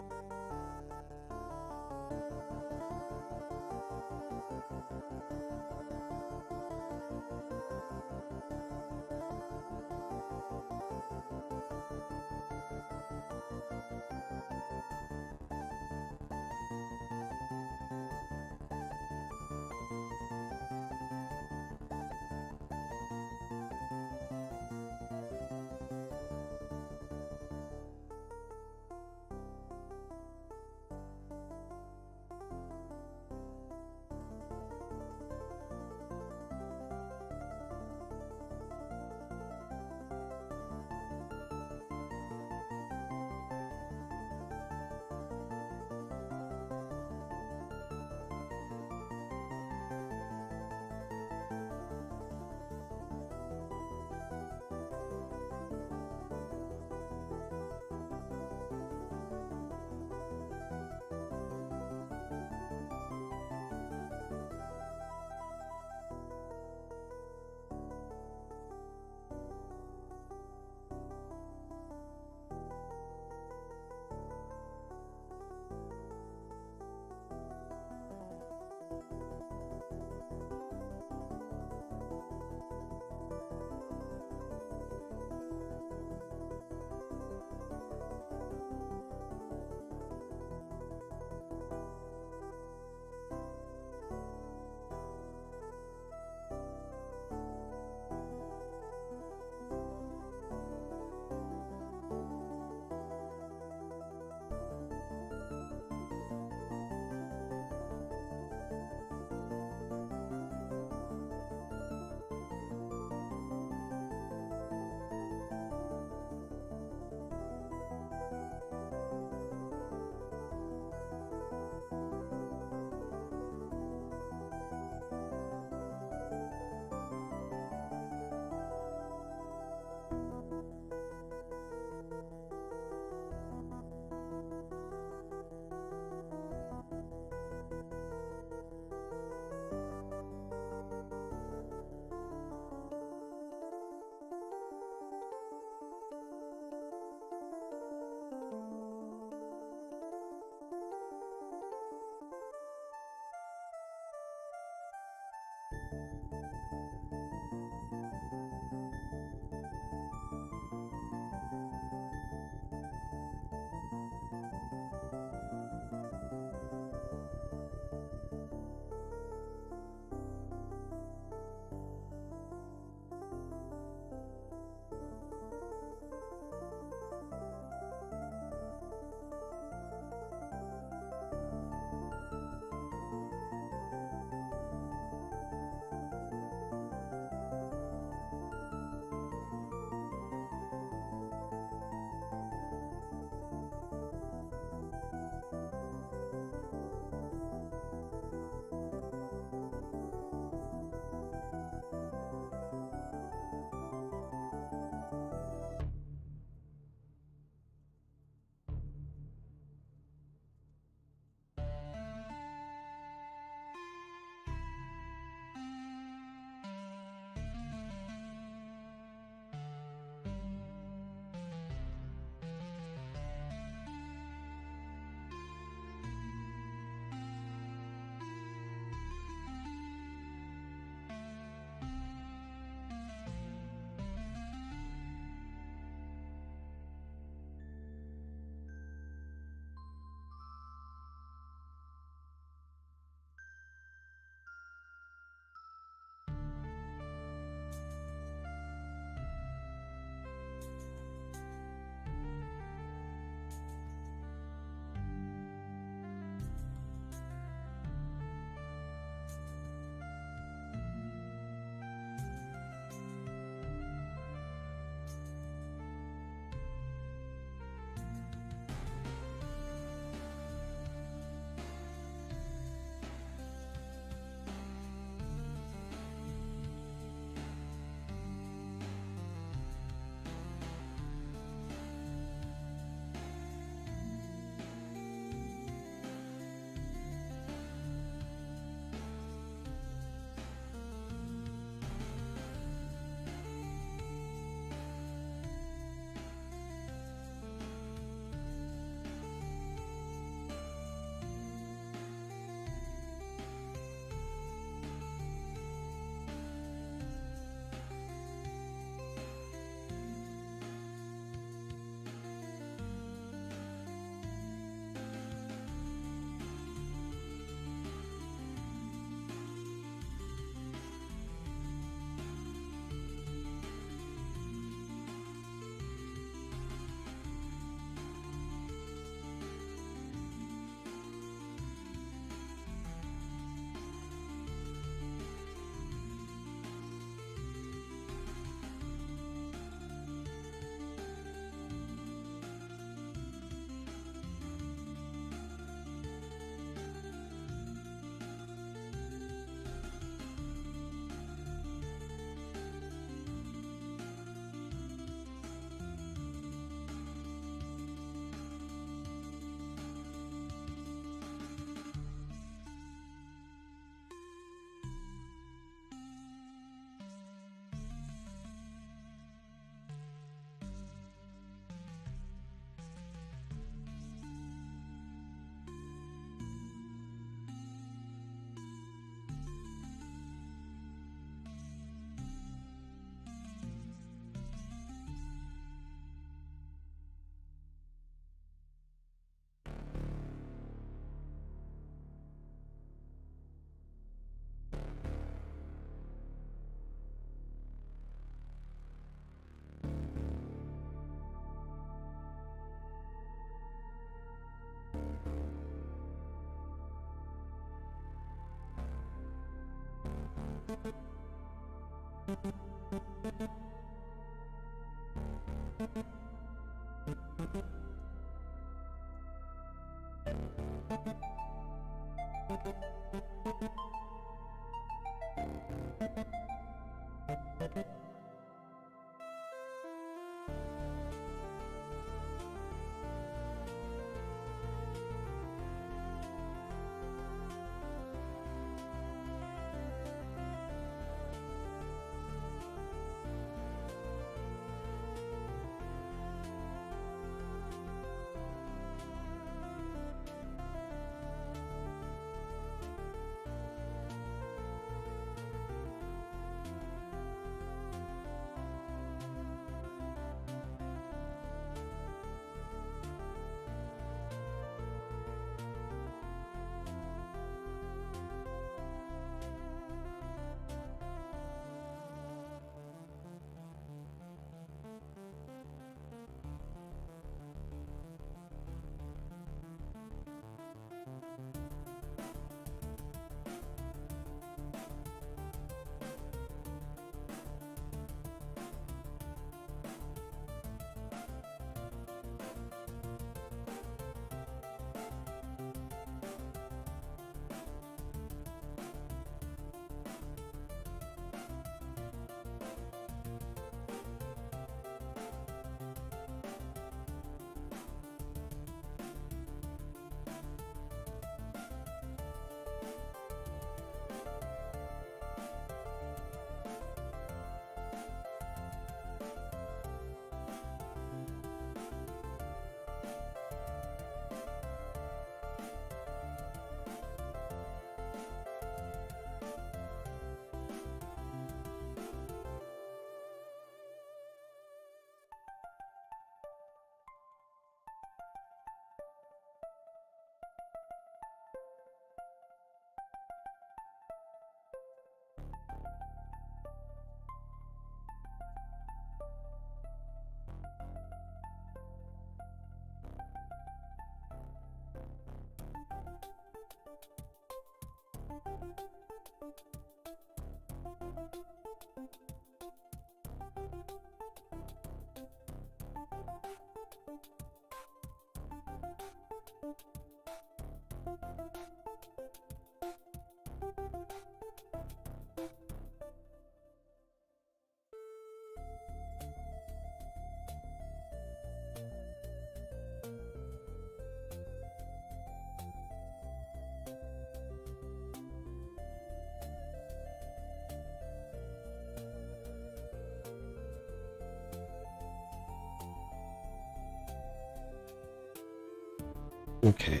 Okay.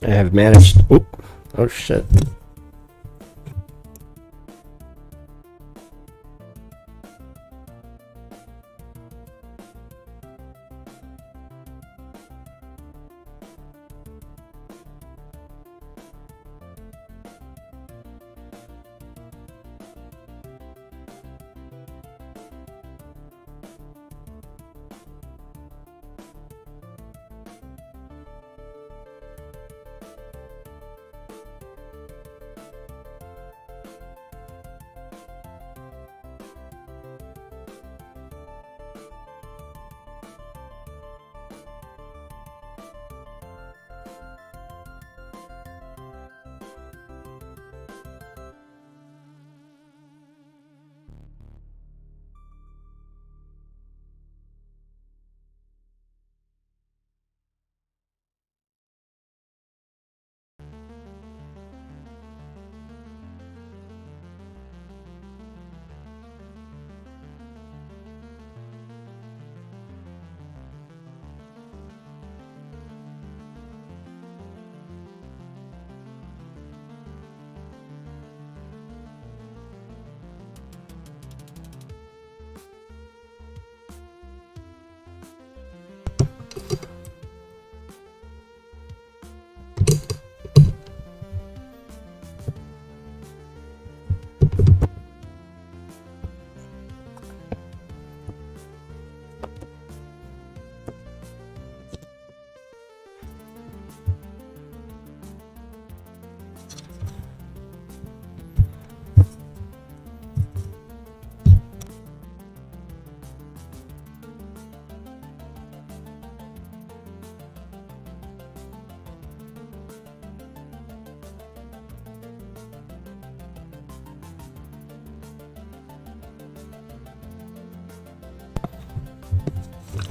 I have managed. Oh shit.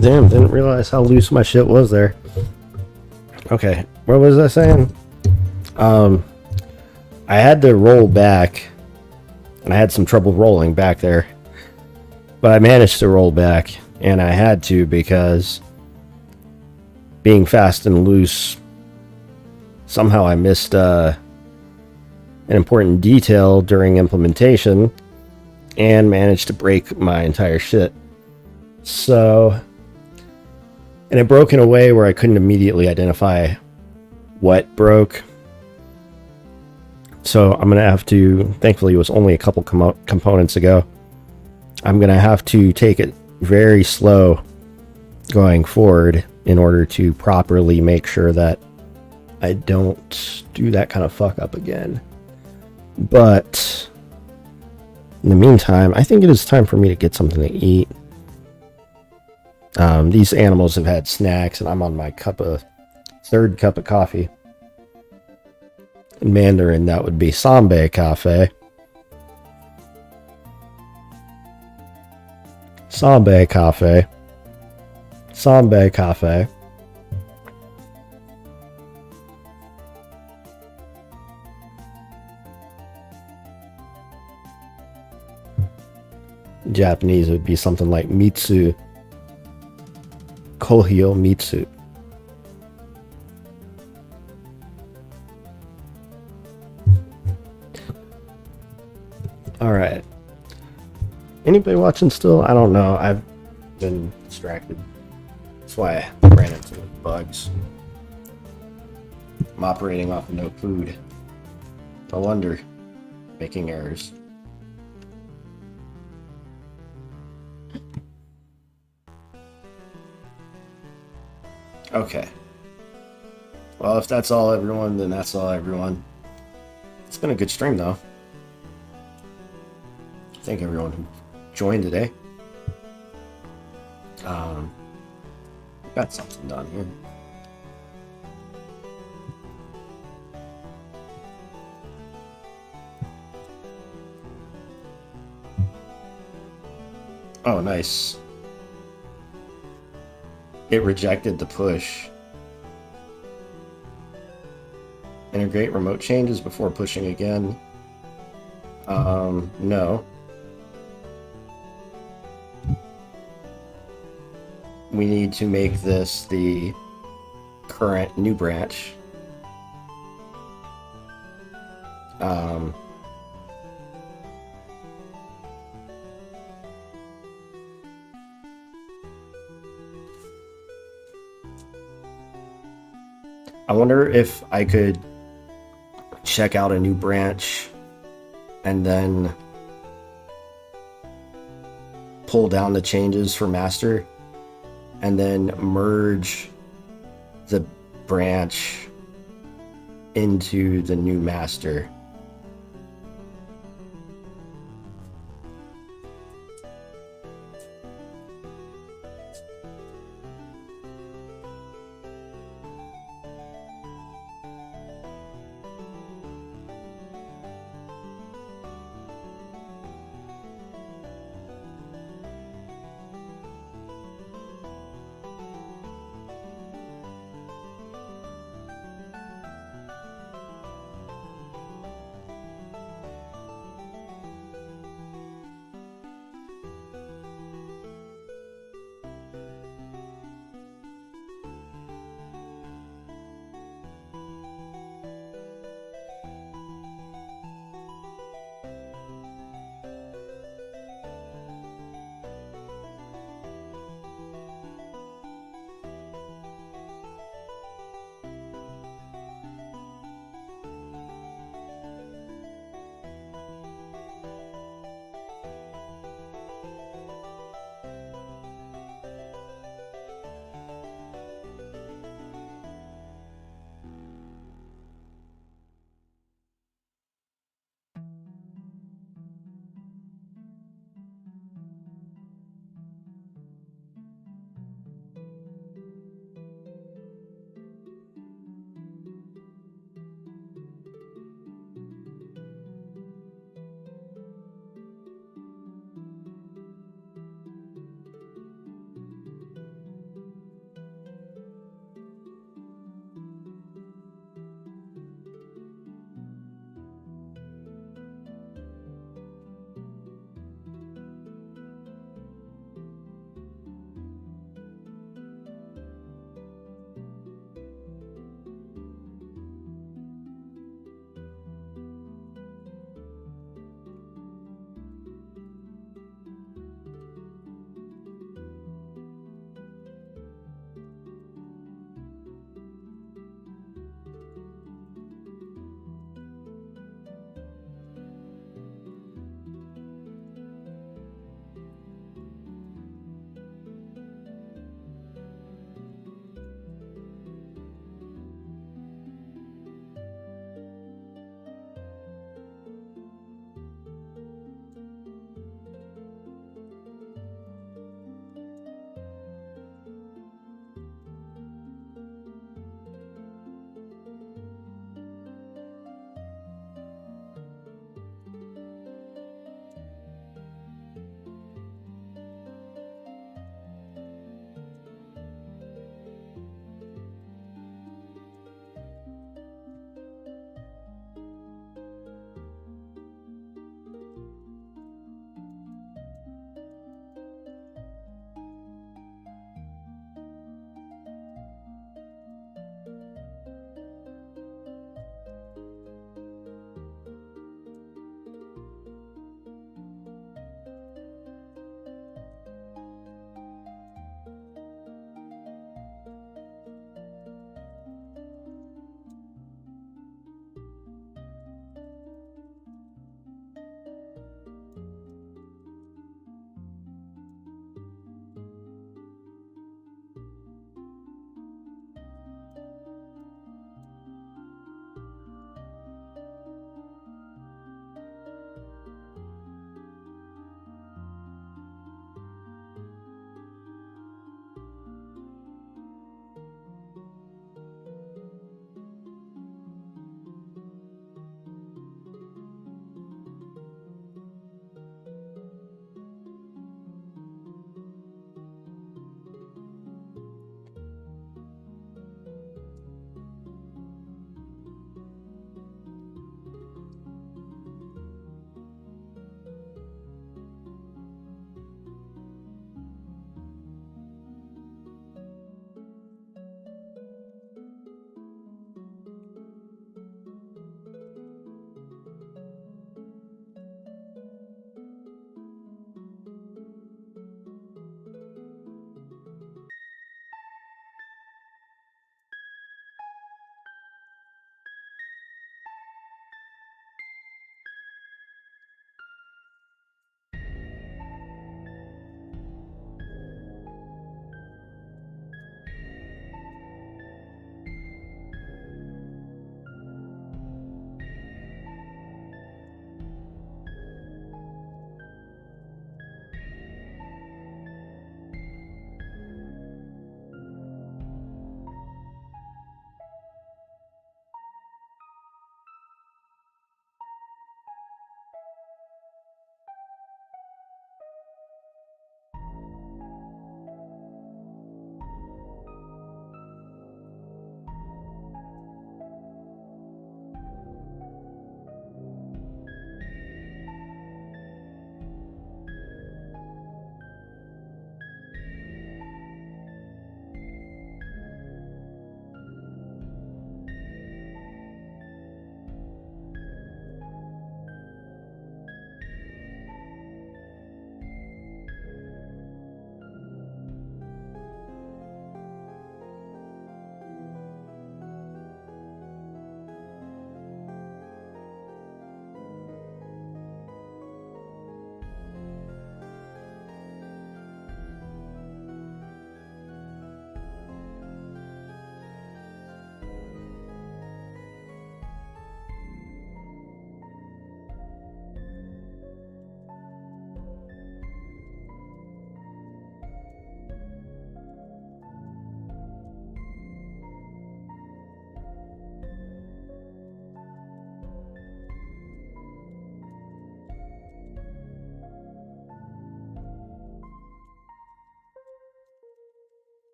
Damn, didn't realize how loose my shit was there. Okay, what was I saying? I had to roll back, and I had some trouble rolling back there. But I managed to roll back, and I had to because being fast and loose, somehow I missed an important detail during implementation and managed to break my entire shit. So, and it broke in a way where I couldn't immediately identify what broke. So I'm going to have to, thankfully it was only a couple components ago, I'm going to have to take it very slow going forward in order to properly make sure that I don't do that kind of fuck up again. But in the meantime, I think it is time for me to get something to eat. These animals have had snacks, and I'm on my third cup of coffee. In Mandarin, that would be Sambe Cafe. Sambe Cafe. Sambe Cafe. Japanese would be something like Mitsu. Kohyo Mitsu. Alright. Anybody watching still? I don't know. I've been distracted. That's why I ran into bugs. I'm operating off of no food. No wonder. Making errors. Okay. Well, if that's all, everyone, then that's all, everyone. It's been a good stream, though. Thank everyone who joined today. Got something done here. Oh, nice. It rejected the push. Integrate remote changes before pushing again. No. We need to make this the current new branch. I wonder if I could check out a new branch and then pull down the changes for master and then merge the branch into the new master.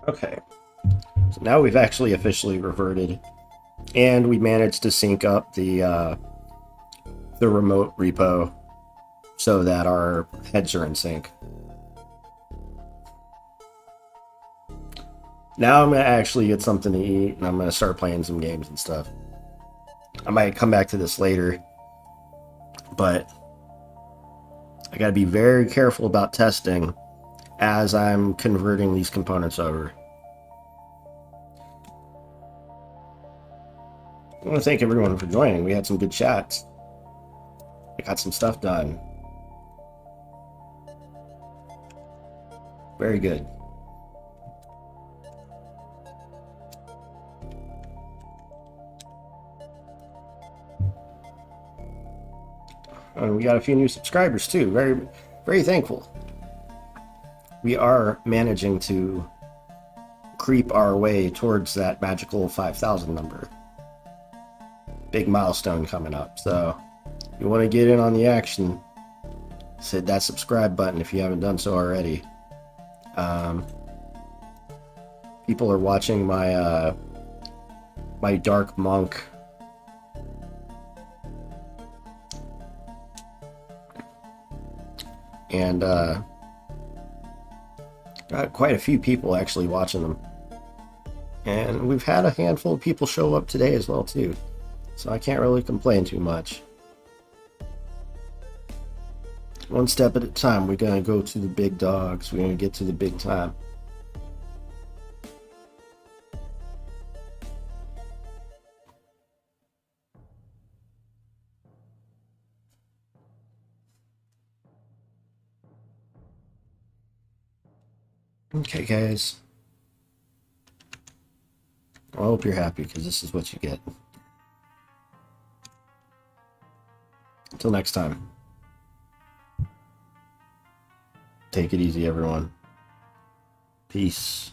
Okay, so now we've actually officially reverted, and we managed to sync up the remote repo so that our heads are in sync. Now I'm gonna actually get something to eat, and I'm gonna start playing some games and stuff. I might come back to this later, but I gotta be very careful about testing as I'm converting these components over. I want to thank everyone for joining. We had some good chats. I got some stuff done. Very good. And we got a few new subscribers too. Very, very thankful. We are managing to creep our way towards that magical 5,000 number. Big milestone coming up. So if you want to get in on the action, hit that subscribe button if you haven't done so already. People are watching my my Dark Monk and got quite a few people actually watching them, and we've had a handful of people show up today as well too, so I can't really complain too much. One step at a time. We're gonna go to the big dogs. We're gonna get to the big time. Okay, guys. I hope you're happy, because this is what you get. Until next time. Take it easy, everyone. Peace.